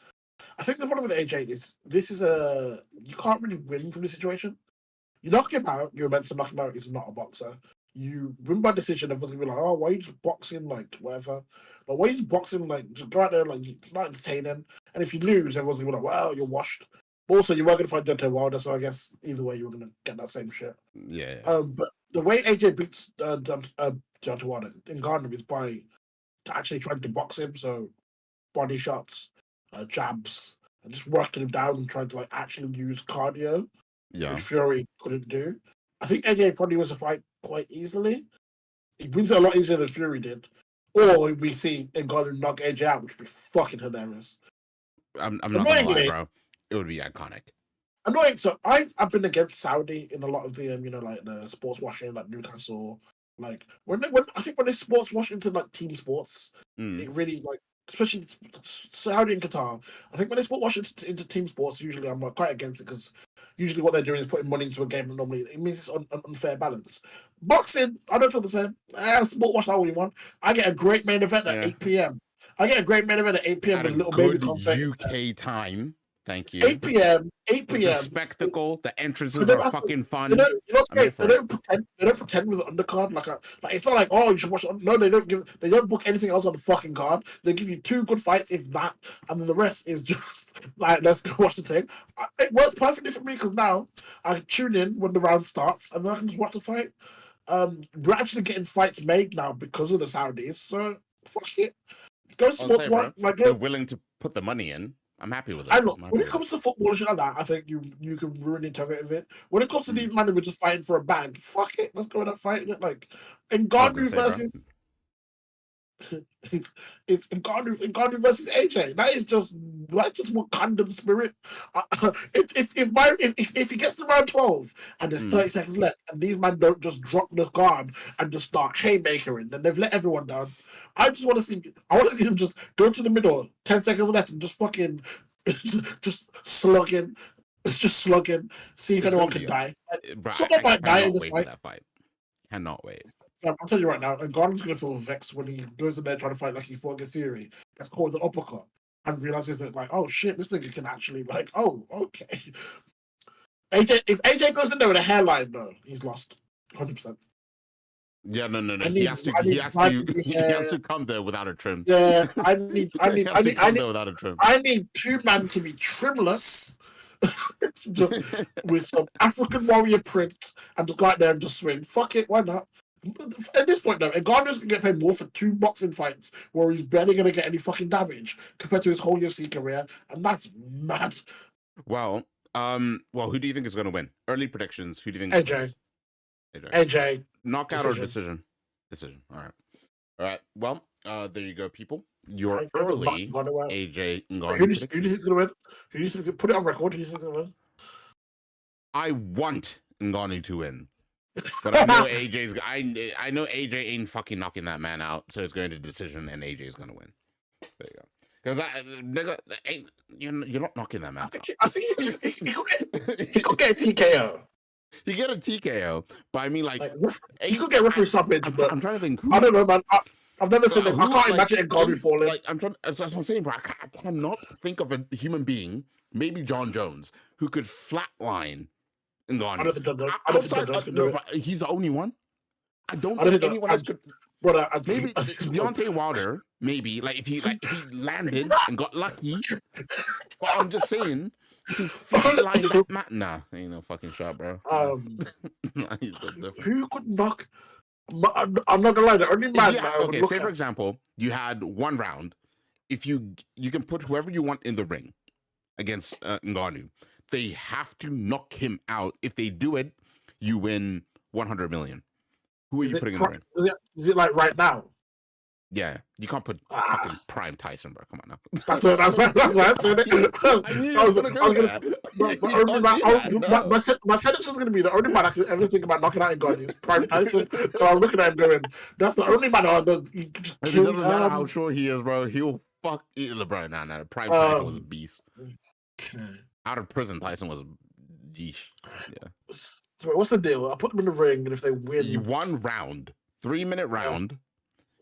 I think the problem with AJ is you can't really win from this situation. You knock him out, you're meant to knock him out. He's not a boxer. You win by decision, everyone's gonna be like, oh, why are you just boxing, like, whatever? Like, why are you just boxing, like, just go out there, like, it's not entertaining. And if you lose, everyone's gonna be like, well, you're washed. But also, you were gonna fight Deontay Wilder, so I guess either way, you were gonna get that same shit. Yeah. But the way AJ beats Deontay Wilder in Ngannou is by actually trying to box him, so body shots, jabs, and just working him down and trying to, like, actually use cardio, which Fury couldn't do. I think AJ probably wins a fight quite easily. He wins it a lot easier than Fury did. Or we see Ngannou knock AJ out, which would be fucking hilarious. I'm not gonna lie, bro. It would be iconic. Annoying. So I've been against Saudi in a lot of the like the sports washing, like Newcastle. Like when I think when they sports wash into like team sports, it really like, especially Saudi and Qatar. I think when they sport wash into team sports, usually I'm quite against it because usually what they're doing is putting money into a game, and normally it means it's an unfair balance. Boxing, I don't feel the same. Sport watch that all you want. I get a great main event at 8 p.m. I get a great main event at 8 p.m. At with a a little baby good concert. UK time. Thank you. 8 p.m. 8 It's a p.m. spectacle. The entrances They are don't have to, fucking they fun. don't, you know what's I'm here great? They for it. don't pretend. They don't pretend with the undercard. Like it's not like, oh, you should watch. No, they don't give. They don't book anything else on the fucking card. They give you 2 good fights, if that, and then the rest is just like, let's go watch the thing. It works perfectly for me because now I tune in when the round starts and then I can just watch the fight. We're actually getting fights made now because of the Saudis. So fuck it. Go sports one. Like they're willing to put the money in. I'm happy with it. I look, when it comes to football and shit like that, I think you can ruin the integrity of it. When it comes to these men who are just fighting for a bag, fuck it, let's go and fight it. Like Ngannou versus it's Ngannou versus AJ. That's just Wakanda spirit. If he gets to round 12 and there's 30 seconds left, and these men don't just drop the guard and just start haymakering, then they've let everyone down. I just want to see. I want to see them just go to the middle, 10 seconds left, and just fucking just slugging. It's just slugging. See if anyone can die. Someone might die in this fight. Cannot wait. I'm telling you right now, Ngannou's going to feel vexed when he goes in there trying to fight like he fought against Siri. That's called the uppercut. And realizes that, like, oh shit, this nigga can actually, like, oh, okay. If AJ goes in there with a hairline, though, he's lost. 100%. Yeah, no. He has to come there without a trim. Yeah, I need without a trim. I need 2 men to be trimless. Just with some African warrior print and just go out there and just swing. Fuck it, why not? At this point, though, Ngannou's gonna get paid more for 2 boxing fights where he's barely gonna get any fucking damage compared to his whole UFC career, and that's mad. Well, who do you think is gonna win? Early predictions. Who do you think? AJ. Knockout or decision? Decision. All right. Well, there you go, people. Your early AJ Ngannou. Who do you think is gonna win? Who do you think? Put it on record. Who do you think is gonna win? I want Ngannou to win, but I know AJ's. I know AJ ain't fucking knocking that man out, so it's going to decision, and AJ's gonna win. There you go. Because you're not knocking that man out. I think he could get a TKO. You get a TKO, but I mean, like he could get referee stoppage. I'm trying to think. I don't know, man. I've never seen it. I can't imagine Ngannou falling. Like I'm saying, bro. I cannot think of a human being, maybe John Jones, who could flatline Ngannou. I don't think John Jones can do it. He's the only one. I don't think anyone else could. Brother, maybe Deontay Wilder. Maybe like if he landed and got lucky. But I'm just saying. Flatline that man. Nah, ain't no fucking shot, bro. He's so different. Who could knock? I'm not gonna lie. The only man. Okay, say for example, you had 1 round. If you can put whoever you want in the ring against Ngannou, they have to knock him out. If they do it, you win 100 million. Who are you putting in the ring? Is it like right now? Yeah, you can't put fucking Prime Tyson, bro. Come on now. That's right. My sentence was going to be the only man I could ever think about knocking out Ngannou is Prime Tyson. So I was looking at him going, that's the only man I know. It doesn't matter how short he is, bro. He'll fuck bro. Nah. Prime Tyson was a beast. Okay. Out of prison, Tyson was yeesh. Yeah. So what's the deal? I put them in the ring, and if they win, 1 round, 3-minute round.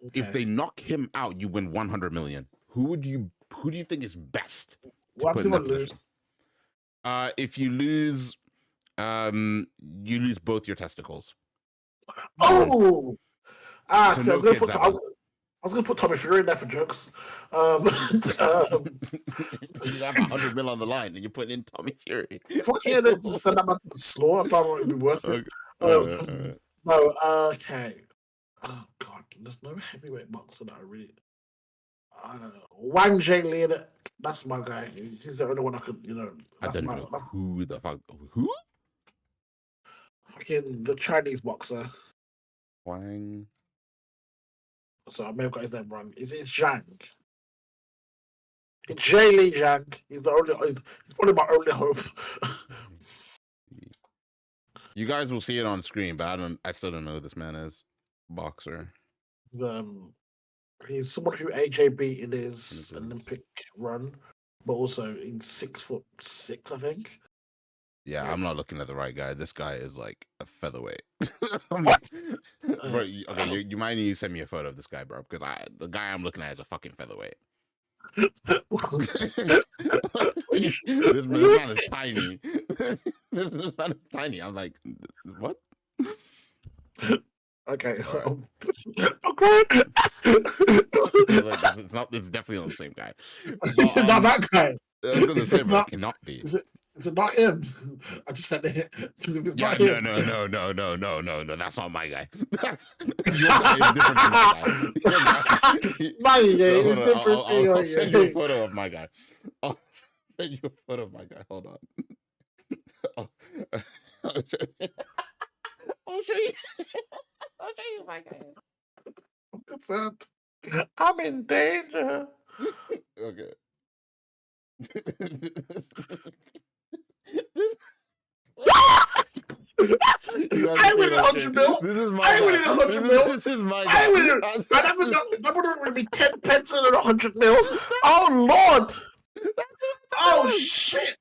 Okay. If they knock him out, you win 100 million. Who do you think is best? What if you lose? If you lose, you lose both your testicles. Oh, so I was gonna put Tommy Fury in there for jokes. You have 100 mil on the line, and you're putting in Tommy Fury. Fuck yeah, just send that back to the store. I thought it would be worth it. No, okay. Oh god, there's no heavyweight boxer that I really. Wang Zhenglin, that's my guy. He's the only one I could, I don't know who the fuck. Who? Fucking the Chinese boxer. Wang. So I may have got his name wrong. It's Zhang. It's Zhang Zhang. He's probably my only hope. You guys will see it on screen, but I still don't know who this man is. Boxer. He's someone who AJ beat in his Olympic run, but also in 6'6", I think. Yeah, I'm not looking at the right guy. This guy is like a featherweight. What? Bro, okay, you might need to send me a photo of this guy, bro, because the guy I'm looking at is a fucking featherweight. This man is tiny. This man is tiny. I'm like, what? Okay. Right. Okay. It's not. It's definitely not the same guy. Is it not that guy? I was gonna say, but it cannot be. Is it not him? I just said it because if it's Yeah, not him, no. That's not my guy. Your guy is different from my guy. my guy is different. I'll send you a photo of my guy. I'll send you a photo of my guy. Hold on. I'll show you. I'll show you. I'll show you my guy. What's that? I'm in danger. Okay. I win 100 mil. This is my I guy. win 100 mil. This is my guy. I win. I never going to be 10 pence and 100 mil. Oh Lord. Oh shit.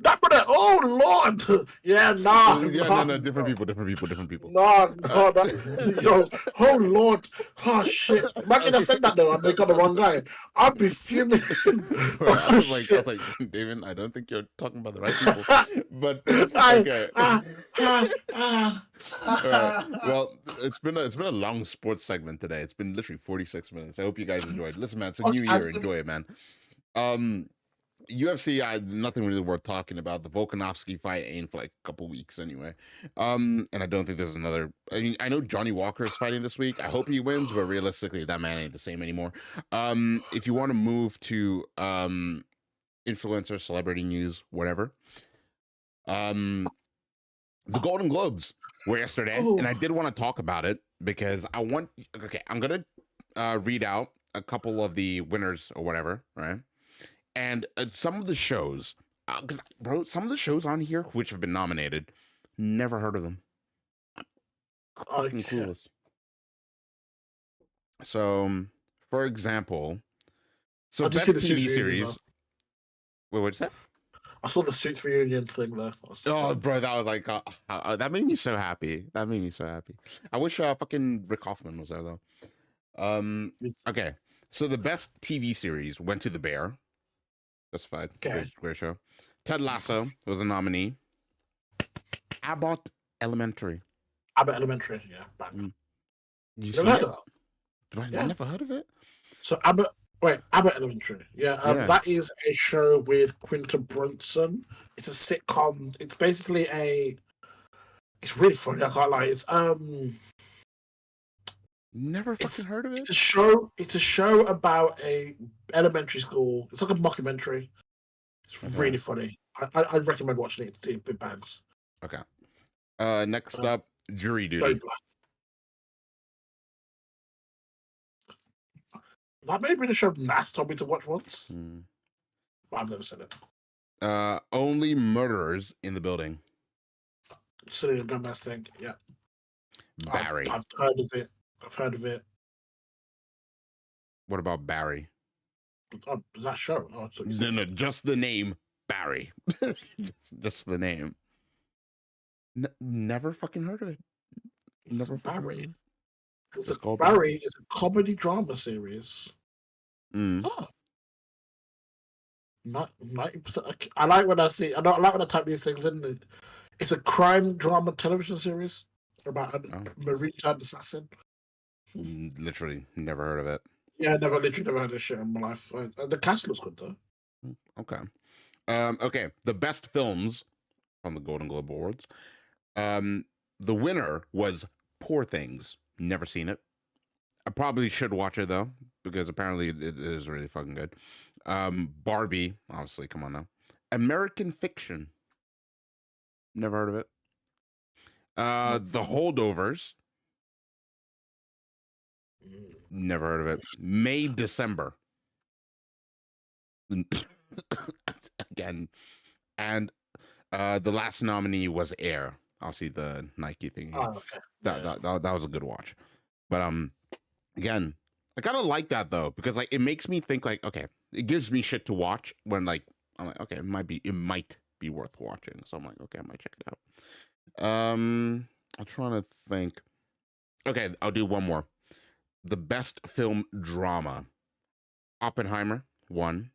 That brother. Oh Lord. Yeah, nah. No, different people. No. Yo, oh Lord. Oh shit. Imagine I said that though and they got the wrong guy. I'd be fuming. Bro, I was like, David, I don't think you're talking about the right people. But okay. Right. Well, it's been a long sports segment today. It's been literally 46 minutes. I hope you guys enjoyed. Listen, man, it's a new year. Enjoy it, man. UFC, nothing really worth talking about. The Volkanovski fight ain't for like a couple weeks anyway. And I don't think there's another. I mean, I know Johnny Walker is fighting this week. I hope he wins, but realistically, that man ain't the same anymore. If you want to move to influencer, celebrity news, whatever. The Golden Globes were yesterday, and I did want to talk about it because I'm gonna read out a couple of the winners or whatever, right? And some of the shows, because bro, some of the shows on here which have been nominated, never heard of them. Fucking clueless. So, for example, best TV series. Wait, what's that? I saw the Suits reunion thing there. Oh, bro, that was like that made me so happy. I wish fucking Rick Hoffman was there though. Okay, so the best TV series went to The Bear. Justified. Okay. Great show. Ted Lasso was a nominee. Abbott Elementary. Yeah. You never heard of that? I never heard of it. So Abbott Elementary. Yeah, that is a show with Quinta Brunson. It's a sitcom. It's basically it's really funny. I can't lie. It's never fucking heard of it. It's a show about a elementary school. It's like a mockumentary. It's really funny. I'd recommend watching it. It's big bags. Okay. Next up, Jury Duty. That may have been a show Nas told me to watch once. But I've never seen it. Only Murderers in the Building. Silly and dumbass thing. Yeah. Barry. I've heard of it. What about Barry? That show? No, just the name Barry. just the name. Never fucking heard of it. Never fucking heard of it. Barry is a comedy drama series. Oh. 90%. I like when I see. I don't like when I type these things in. It's a crime drama television series about a maritime assassin. Literally never heard of it. Yeah, never heard of this shit in my life. The cast looks good though. Okay. Okay. The best films from the Golden Globe Awards. The winner was Poor Things. Never seen it. I probably should watch it though, because apparently it is really fucking good. Barbie, obviously, come on now. American Fiction. Never heard of it. The Holdovers. Never heard of it. May December. Again. And the last nominee was Air. Obviously the Nike thing. Oh, okay. That was a good watch. But again, I kind of like that though, because like it makes me think like, okay, it gives me shit to watch when like I'm like, okay, it might be worth watching. So I'm like, okay, I might check it out. I'm trying to think. Okay, I'll do one more. The best film drama. Oppenheimer won.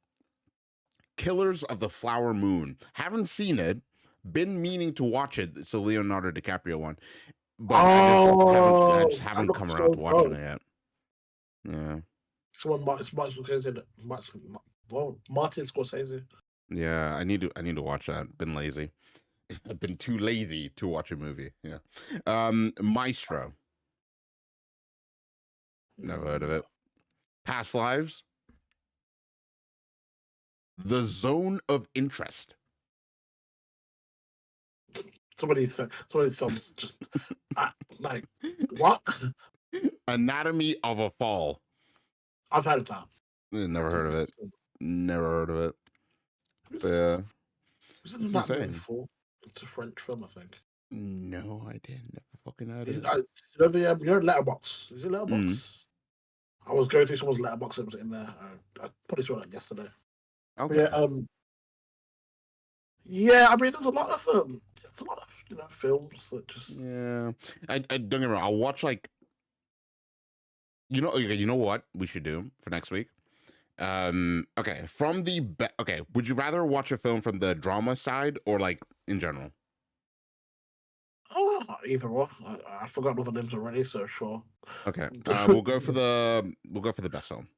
Killers of the Flower Moon. Haven't seen it. Been meaning to watch it. So Leonardo DiCaprio won, but I just that haven't come looks around so to watching good. it yet. Yeah. Someone Martin Scorsese. Well, Martin Scorsese. Yeah, I need to watch that. Been lazy. I've been too lazy to watch a movie. Yeah. Maestro. Never heard of it. Past Lives. The Zone of Interest. Some of these films just like what? Anatomy of a Fall. I've heard of that. Never heard of it. Never heard of it. Yeah. Was it It's that movie insane. before? It's a French film, I think. No idea. Never fucking heard of it. You know Letterbox. Is it Letterbox? I was going through someone's Letterbox and it was in there. I probably saw that yesterday. Okay. But yeah, I mean, there's a lot of films that just. Yeah, I don't get me wrong. I'll watch like, you know what we should do for next week. Okay, from the okay, would you rather watch a film from the drama side or like in general? Oh, either or. I forgot all the names already, so sure. Okay, we'll go for the best film.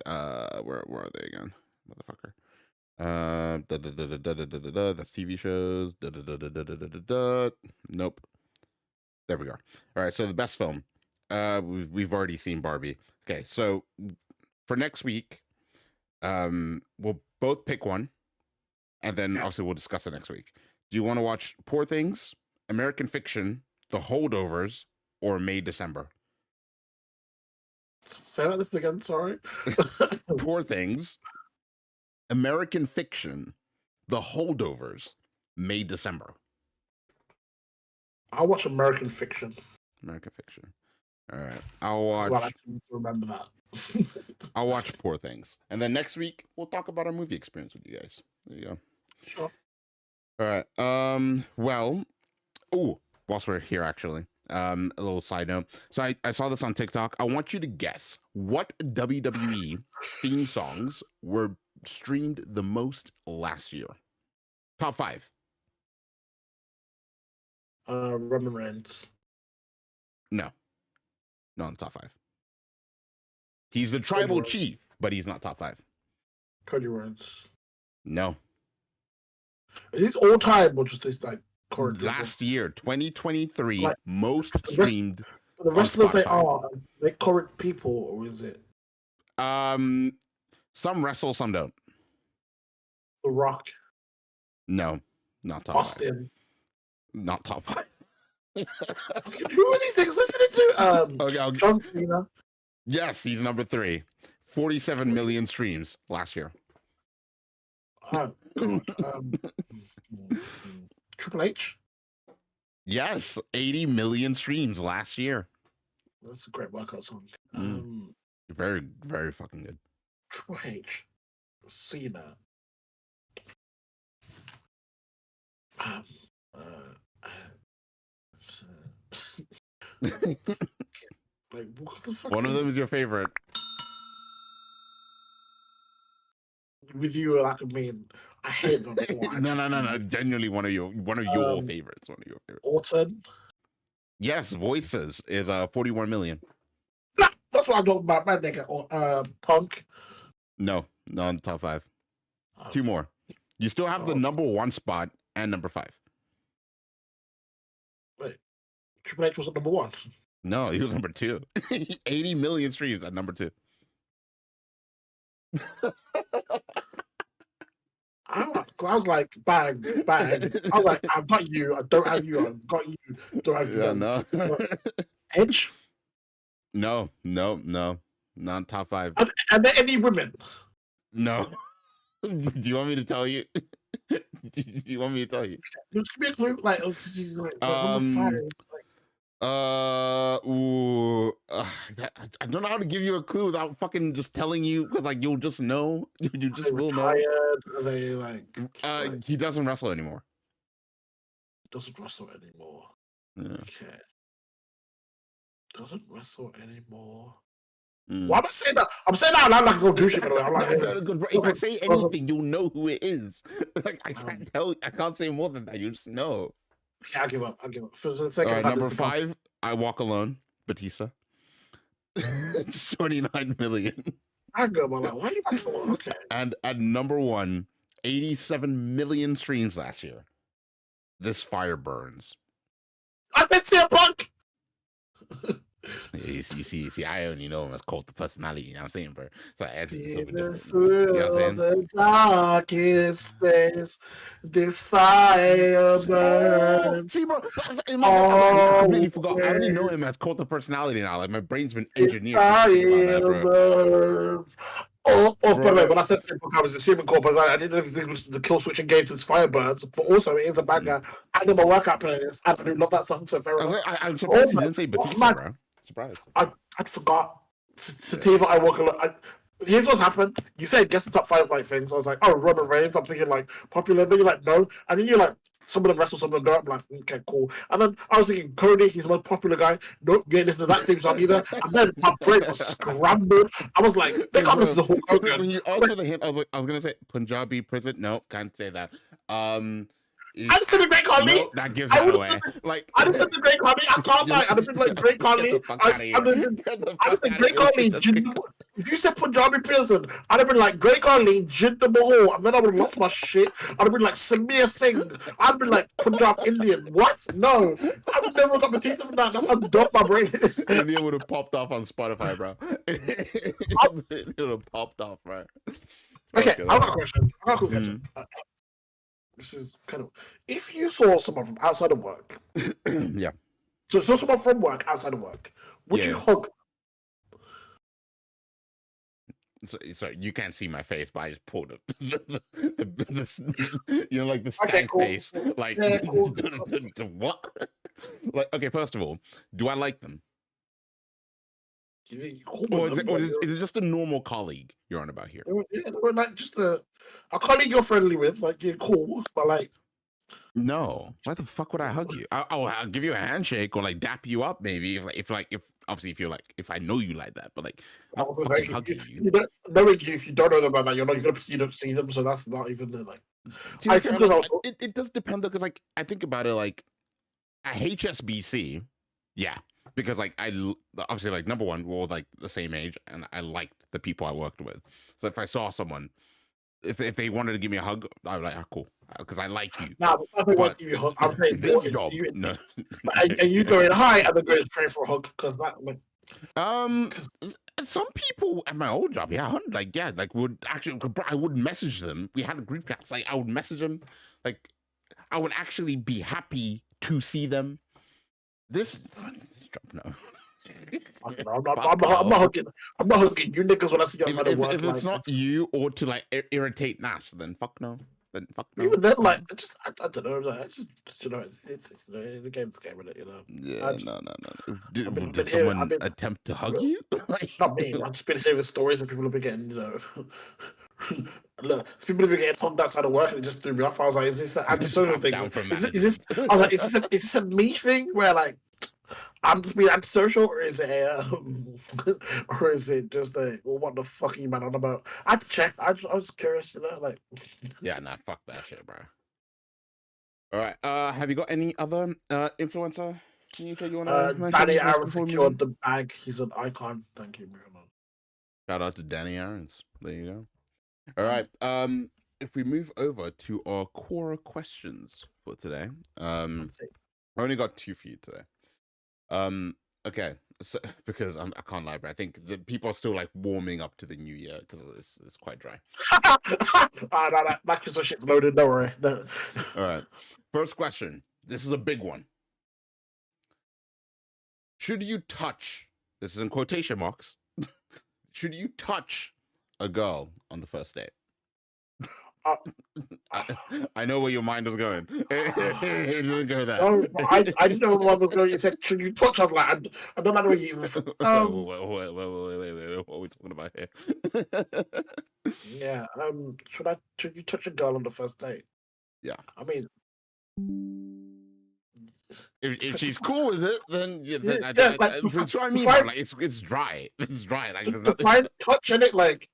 Where are they again, motherfucker? That's TV shows. Nope. There we go. All right, so the best film. We've already seen Barbie. Okay, so for next week, we'll both pick one, and then obviously we'll discuss it next week. Do you want to watch Poor Things, American Fiction, The Holdovers, or May December? Say that again. Sorry. Poor Things, American Fiction, The Holdovers, May December. I'll watch American Fiction. American Fiction. All right, I'll watch. Well, I can remember that. I'll watch Poor Things, and then next week we'll talk about our movie experience with you guys. There you go. Sure. All right. Well. Oh, whilst we're here, actually, a little side note. So I saw this on TikTok. I want you to guess what WWE theme songs were streamed the most last year. Top 5. Roman Reigns. No, not in the top 5. He's the tribal chief, but he's not top 5. Cody Rhodes. No. Is this all time or just this like current? Last year, 2023, like, most streamed. The wrestlers they current people, or is it? Some wrestle, some don't. The Rock. No, not top Austin. 5. Not top 5. Who are these things listening to? Okay, John Cena. Yes, he's number 3. 47 million streams last year. Oh God. Triple H. Yes, 80 million streams last year. That's a great workout song. Very, very fucking good. Triple H. Cena. Like, what the fuck? One of them is your favorite. With you, like, I mean, I hate them. No. Genuinely, one of your favorites. One of your favorites. Orton. Yes, Voices is 41 million. That's what I'm talking about, my nigga. Punk. No, not in the top 5. 2 more. You still have the number 1 spot and number 5. Wait, Triple H was at number 1. No, he was number 2. 80 million streams at number 2. I was like, bang. I was like, I've got you. I don't have you. I've got you. Don't have you. Yeah, no. Edge? No. Not top 5. Are there any women? No. Do you want me to tell you? Do you want me to tell you? Just give me a clue. Like number 5. I don't know how to give you a clue without fucking just telling you because like you'll just know. You Are just they will know. retired? Are they like He doesn't wrestle anymore. doesn't wrestle anymore? Yeah. Okay. Doesn't wrestle anymore. Mm. Why am I saying that? I'm saying that out loud like it's all douchey, by the way. I'm like, If I say anything, you'll know who it is. Like I can't tell. I can't say more than that. You just know. okay, I give up. I give up. For the All second right, time, number 5. I Walk Alone. Batista. 29 million. I go, but like, why are you back so long? Okay. And at number 1, 87 million streams last year. This Fire Burns. I bet CM Punk. You see, I only know him as Colt the personality, you know what I'm saying, bro? So it's a bit different. Through You know what I'm saying? the darkest days, this fire burns. See, bro, I completely forgot. I only know him as Colt the personality now. Like my brain's been engineered to think about that, bro. Burns. By the way, when I said I was the Seaman Corp, I didn't know this was the kill switching game to Firebirds, but also it is a banger. I know my workout playlist. I do love that song, so fair enough. I'm surprised you didn't say Batista, bro. Surprised. I forgot. Sativa, I walk a lot. Here's what's happened. You said guess the top 5 like things. I was like, oh, Roman Reigns. I'm thinking like popular. Then you're like, no. And then you're like, some of them wrestle, some of them don't. I'm like, okay, cool. And then I was thinking Cody, he's the most popular guy. Nope, you ain't listen to that theme song either. And then my brain was scrambled. I was like, they can't listen to Hulk Hogan. When you asked for the hint, I was gonna say Punjabi prison. No, can't say that. I just said the Great Khali. Nope, that gives it away. Like I just said the Great Khali. I can't lie. I'd have been like Great Khali. I said Great Khali. If you said Punjabi prison, I'd have been like Great Khali, Jinder Mahal, and then I would have lost my shit. I'd have been like Samir Singh. I'd have been like Punjab Indian. What? No, I've never got Batista from that. That's how dumb my brain is. India would have popped off on Spotify, bro. It would have popped off, right? Okay, I've got a question. This is kind of if you saw someone from outside of work, yeah. So someone from work outside of work, would you hug? So you can't see my face, but I just pulled up you know, like the stank face. Like what? Like okay, first of all, do I like them? Or is it just a normal colleague you're on about here? Yeah, we're like just a colleague you're friendly with, like you're cool, but like no. Why the fuck would I hug you? I'll give you a handshake or like dap you up maybe if obviously if I know you like that, but like not fucking hugging you. If you don't know them like that, you don't see them, so that's not even like. It does depend though, because like I think about it like at HSBC, yeah. Because like I obviously like number one, we're all like the same age, and I liked the people I worked with. So if I saw someone, if they wanted to give me a hug, I was like, cool, because I like you. Nah, but give you a hug. I'm saying this job, no. And you going hi, and then going straight for a hug because that like. Some people at my old job, would actually. I would message them. We had a group chat. Like I would message them. Like I would actually be happy to see them. This. No. I'm not hugging you niggas when I see you outside of work. If it's not you or to like irritate Nas, then fuck no. Even then, like, I don't know. Like, it's the game's game, isn't it? You know. Yeah, no. Did someone attempt to hug you? Not me. I've just been hearing stories of people have been getting, you know. Look, people have been getting hugged outside of work, and it just threw me off. I was like, "Is this an antisocial thing? Is this?" I was like, "Is this a me thing where like I'm just being antisocial, or is it just a what the fuck are you man on about?" I had to check. I was curious, you know, like. Yeah, nah, fuck that shit, bro. All right. Have you got any other influencer? Can you say you want to? Danny Aaron secured the bag. He's an icon. Thank you, man. Shout out to Danny Aarons. There you go. All right. If we move over to our core questions for today, I only got 2 for you today. Okay, so because I can't lie, but I think the people are still like warming up to the new year because it's quite dry. That Christmas shit's loaded. Don't worry. No. All right. First question. This is a big one. Should you touch? This is in quotation marks. Should you touch a girl on the first date? I know where your mind was going. It didn't go there. No, I didn't know where was going. You said, should you touch? I was like, I don't know where you even. Wait, what are we talking about here? Yeah. Should you touch a girl on the first date? Yeah. I mean, If she's cool with it, then like that's what I mean. Bro. Like it's dry. It's dry. Like there's nothing. Define touching it like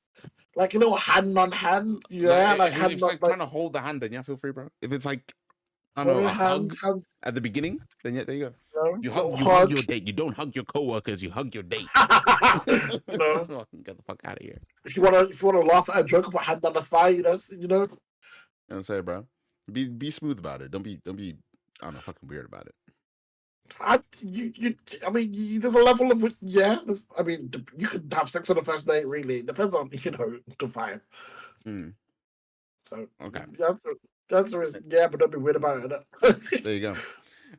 a little hand on hand. Yeah, like if hand it's on like trying to hold the hand, then yeah, feel free, bro. If it's like I don't know, a hug hands, at the beginning, then yeah, there you go. you You hug your date. You don't hug your coworkers. You hug your date. You know, Get the fuck out of here. if you wanna laugh at a joke about hand on the thigh, you know. I'm saying, bro. Be smooth about it. Don't be I don't know, fucking weird about it. I mean, there's a level of yeah. I mean, you could have sex on the first date. Really, it depends on the vibe. So okay, the answer is yeah, but don't be weird about it. There you go.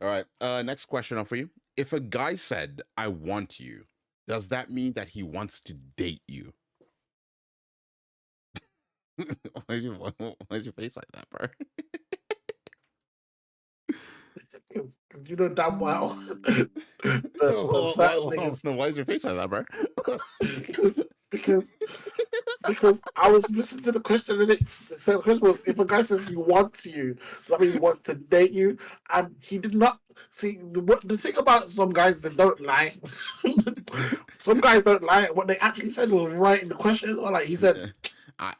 All right. Next question up for you. If a guy said, "I want you," does that mean that he wants to date you? Why's your face like that, bro? Because you know damn well. Why is your face like that, bro? because I was listening to the question and the question was, if a guy says he wants you, does that mean he wants to date you? And he did not see the thing about some guys that don't lie. Some guys don't lie. What they actually said was right in the question, or like he said, I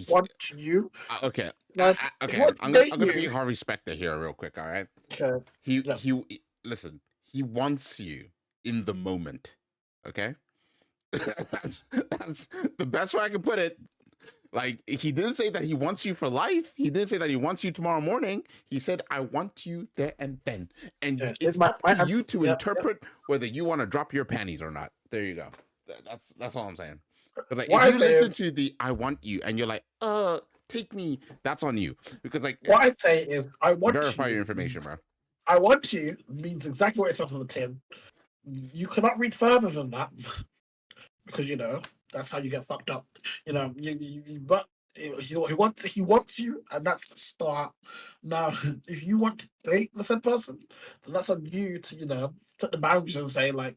want you. Okay. Now, okay. I'm gonna be Harvey Specter here real quick, all right? Okay. He listen, he wants you in the moment. Okay? that's the best way I can put it. Like, he didn't say that he wants you for life. He didn't say that he wants you tomorrow morning. He said, I want you there and then. And it's up to you to interpret whether you want to drop your panties or not. There you go. That's all I'm saying. Because like, if you listen to the I want you and you're like, take me, that's on you. Because like, what I'd say is, I want verify your information, bro. I want you means exactly what it says on the tin. You cannot read further than that. Because that's how you get fucked up. But he wants you, and that's the start. Now, if you want to date the said person, then that's on you to set the boundaries and say like,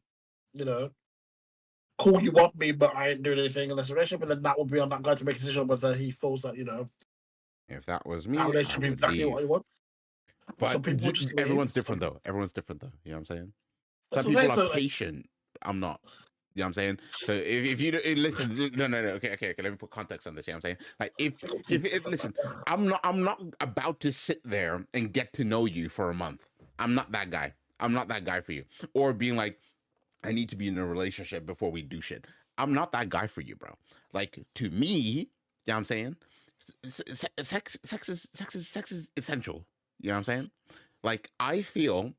cool, you want me, but I ain't doing anything in this relationship. And then that will be on that guy to make a decision whether he feels that if that was me, that relationship is exactly what he wants. But some people everyone's different though. Everyone's different though. You know what I'm saying? Some people are patient. I'm not. You know what I'm saying? So if you listen, no, okay, let me put context on this. You know what I'm saying? Like if listen, I'm not about to sit there and get to know you for a month. I'm not that guy. I'm not that guy for you. Or being like, I need to be in a relationship before we do shit. I'm not that guy for you, bro. Like, to me, you know what I'm saying? Sex is essential. You know what I'm saying? Like, I feel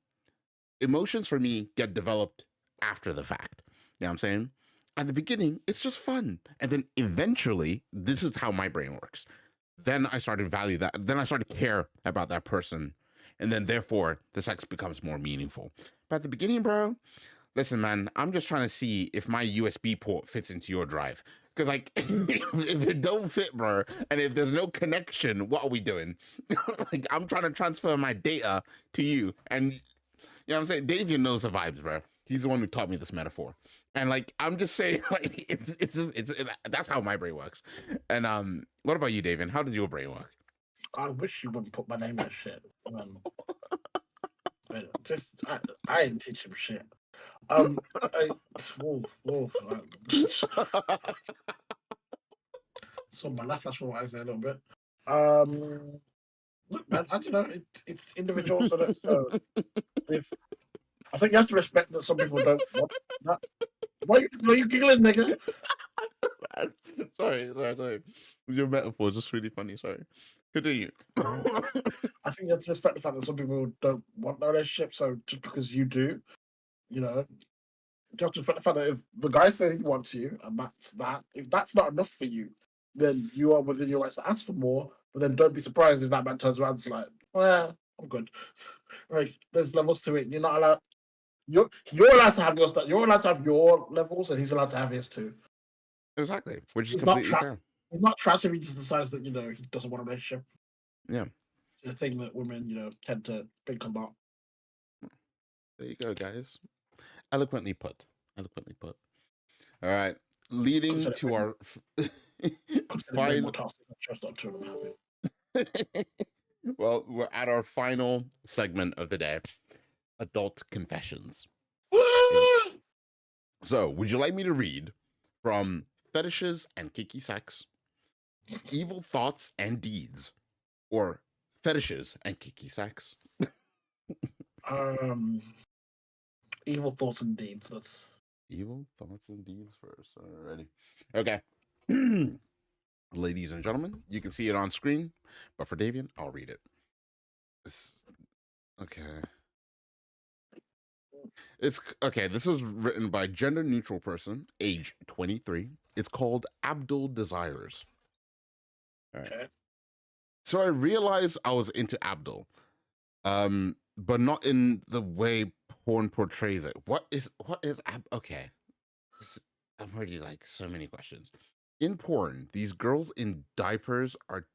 emotions for me get developed after the fact. You know what I'm saying? At the beginning, it's just fun. And then eventually, this is how my brain works. Then I started to value that. Then I started to care about that person. And then therefore, the sex becomes more meaningful. But at the beginning, bro, listen, man, I'm just trying to see if my USB port fits into your drive. Because, like, if it don't fit, bro, and if there's no connection, what are we doing? Like, I'm trying to transfer my data to you. And, you know what I'm saying? Davian knows the vibes, bro. He's the one who taught me this metaphor. And, like, I'm just saying, like, that's how my brain works. And what about you, Davian? How did your brain work? I wish you wouldn't put my name in that shit. I ain't teach him shit. So my laugh flash what I say a little bit. Look, man, I don't know. It's individual, so if I think you have to respect that some people don't want that. Why are you giggling, nigga? Sorry. Your metaphor is just really funny. Sorry. Continue. I think you have to respect the fact that some people don't want a relationship. So just because you do, you have to respect the fact that if the guy says he wants you, and that's that, if that's not enough for you, then you are within your rights to ask for more. But then don't be surprised if that man turns around and is like, well, I'm good. Like, there's levels to it. You're not allowed. You're allowed to have your stuff. You're allowed to have your levels, and he's allowed to have his too. Exactly, which is completely fair. He's not trash if he just decides that he doesn't want a relationship. Yeah. The thing that women, tend to think about. There you go, guys. Eloquently put. Eloquently put. All right. Leading to our Consider way more final. tasks than just not to happy. Well, we're at our final segment of the day, adult confessions. So, would you like me to read from fetishes and kinky sex, evil thoughts and deeds, or fetishes and kinky sex? Evil thoughts and deeds. That's Evil thoughts and deeds first. Alrighty. Okay. Ladies and gentlemen, you can see it on screen, but for Davian, I'll read it. Okay. It's okay. This is written by gender neutral person, age 23. It's called Abdul Desires. All right. okay. So I realized I was into Abdul, but not in the way porn portrays it. What is okay? I'm already like so many questions. In porn, these girls in diapers are okay.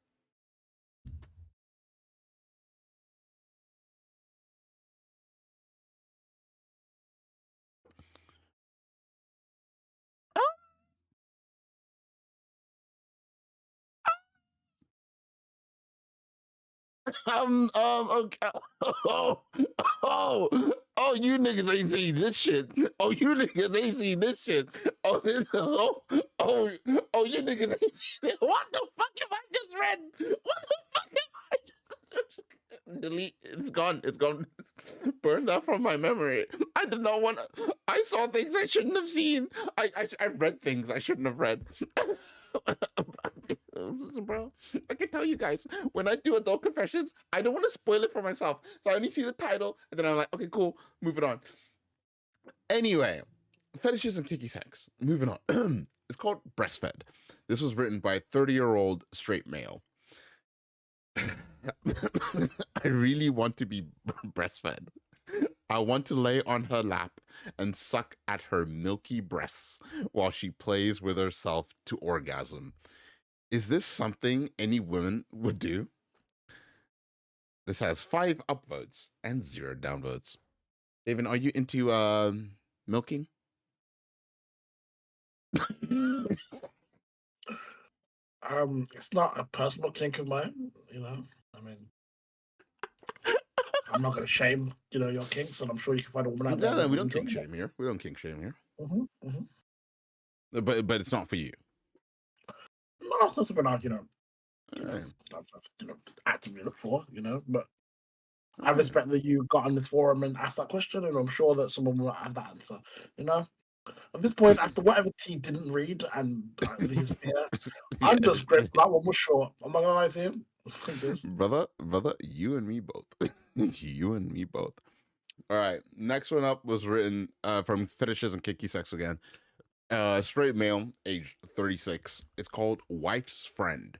You niggas ain't seen this shit. Oh, you niggas ain't seen this shit. You niggas ain't seen it. What the fuck have I just read? What the fuck have I just delete? It's gone. It's gone. Burn that from my memory. I did not want to. I saw things I shouldn't have seen. I read things I shouldn't have read. Listen, bro, I can tell you guys, when I do adult confessions, I don't want to spoil it for myself. So I only see the title, and then I'm like, okay, cool, moving on. Anyway, fetishes and kinky sex. Moving on. It's called Breastfed. This was written by a 30-year-old straight male. I really want to be breastfed. I want to lay on her lap and suck at her milky breasts while she plays with herself to orgasm. Is this something any woman would do? This has 5 upvotes and 0 downvotes. David, are you into milking? It's not a personal kink of mine. I mean, I'm not going to shame, your kinks, and I'm sure you can find a woman out there. No, we don't kink shame here. We don't kink shame here. But it's not for you. No, that's something I, Right. actively look for, but I respect that you got on this forum and asked that question, and I'm sure that someone will have that answer, At this point, after whatever T didn't read and he's here, I'm just grateful that one was short. I'm not gonna lie to him. brother, you and me both. You and me both. All right. Next one up was written from Fetishes and Kinky Sex again. Straight male, age 36. It's called Wife's Friend.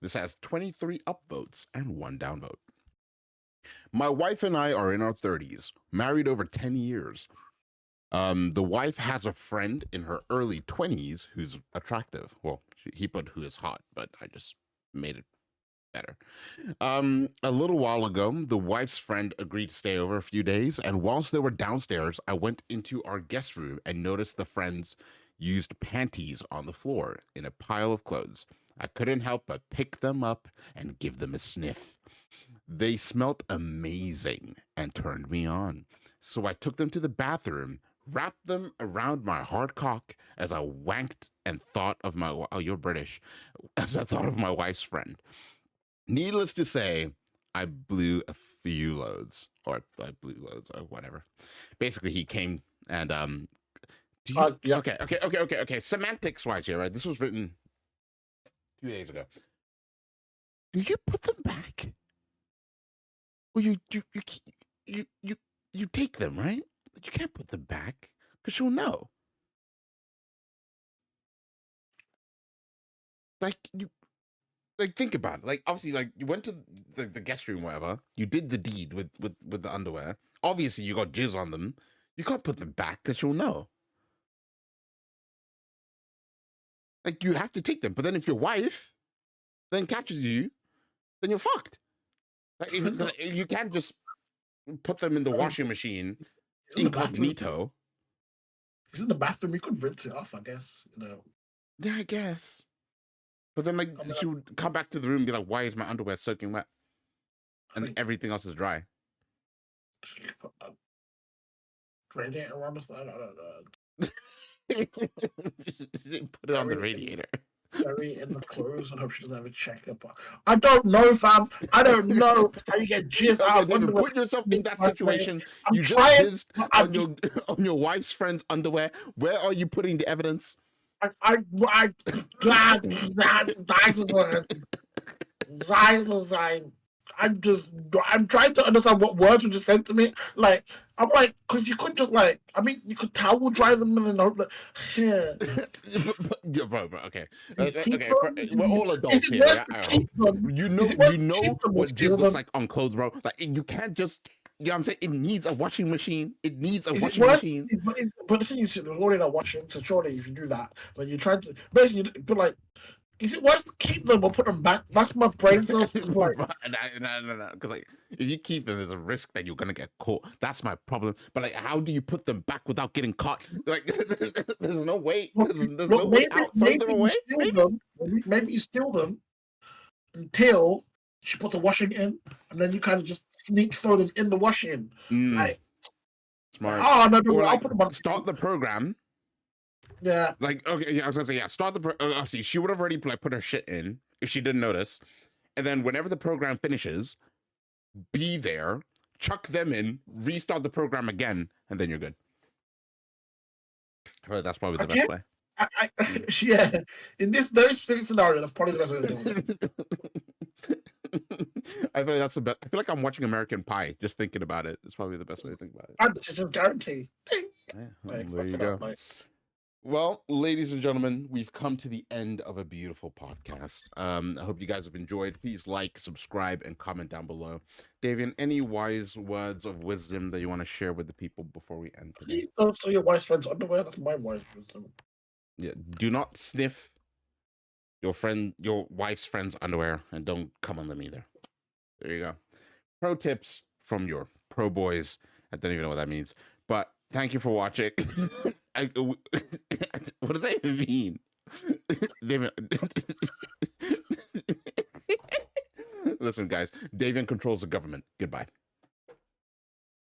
This has 23 upvotes and 1 downvote. My wife and I are in our 30s, married over 10 years. The wife has a friend in her early 20s who's attractive. Well, he put who is hot, but I just made it better. A little while ago, the wife's friend agreed to stay over a few days, and whilst they were downstairs, I went into our guest room and noticed the friend's used panties on the floor in a pile of clothes. I couldn't help but pick them up and give them a sniff. They smelt amazing and turned me on. So I took them to the bathroom, wrapped them around my hard cock as I wanked and thought of my, oh, you're British, as I thought of my wife's friend. Needless to say, I blew a few loads, or I blew loads, or whatever. Basically, he came and, do you, Yeah. Okay. Semantics wise here, right? This was written 2 days ago. Do you put them back? Well, you take them, right? But you can't put them back because she'll know. Think about it. Like, obviously, like, you went to the guest room, whatever. You did the deed with the underwear. Obviously, you got jizz on them. You can't put them back because she'll know. Like, you have to take them. But then if your wife then catches you, then you're fucked. Like, you can't just put them in the washing machine He's in the bathroom. incognito. He's in the bathroom. You could rinse it off, I guess. You know. Yeah, I guess. But then, like, she would come back to the room and be like, "Why is my underwear soaking wet?" And everything else is dry. Radiator on the side. I don't know. Put it on the radiator. Bury it in the clothes and hope she doesn't have a checkup. I don't know, fam. I don't know how you get jizz out of underwear. Put yourself in that situation. I'm you trying. Just jizzed on your wife's friend's underwear. Where are you putting the evidence? I'm trying to understand what words were just said to me. Like, I'm like, because you could just like, I mean, you could towel dry them and then hope that, yeah. Bro, okay. We're all adults here. You know what jizz looks like on clothes, bro. Like, you can't just, you know what I'm saying? It needs a washing machine. It needs a washing machine. But the thing is, there's already a washing, so surely if you do that, but you're trying to, basically, but like, is it worse to keep them or put them back? That's my brain cells. Like, no. Because like, if you keep them, there's a risk that you're gonna get caught. That's my problem. But like, how do you put them back without getting caught? Like, there's no way. There's no way out. Throw them away. Maybe you steal them until she puts the washing in, and then you kind of just sneak throw them in the washing. Like, smart. Oh no! Or I'll like, put them on. Start the program. Yeah. Like, okay, yeah, I was gonna say, yeah, start the see, she would have already like, put her shit in if she didn't notice. And then whenever the program finishes, be there, chuck them in, restart the program again, and then you're good. I heard that's probably the best way. Yeah. In this very specific scenario, that's probably the best way to do it. I feel like that's the best. I feel like I'm watching American Pie, just thinking about it. It's probably the best way to think about it. And decision guarantee. Yeah, well, there you go. Well, ladies and gentlemen, we've come to the end of a beautiful podcast. I hope you guys have enjoyed. Please like, subscribe, and comment down below. Davian, any wise words of wisdom that you want to share with the people before we end today? Please don't steal your wife's friend's underwear. That's my wise wisdom. Yeah, do not sniff your wife's friend's underwear, and don't come on them either. There you go. Pro tips from your pro boys. I don't even know what that means, but thank you for watching. What does that even mean? Listen, guys, Davian controls the government. Goodbye.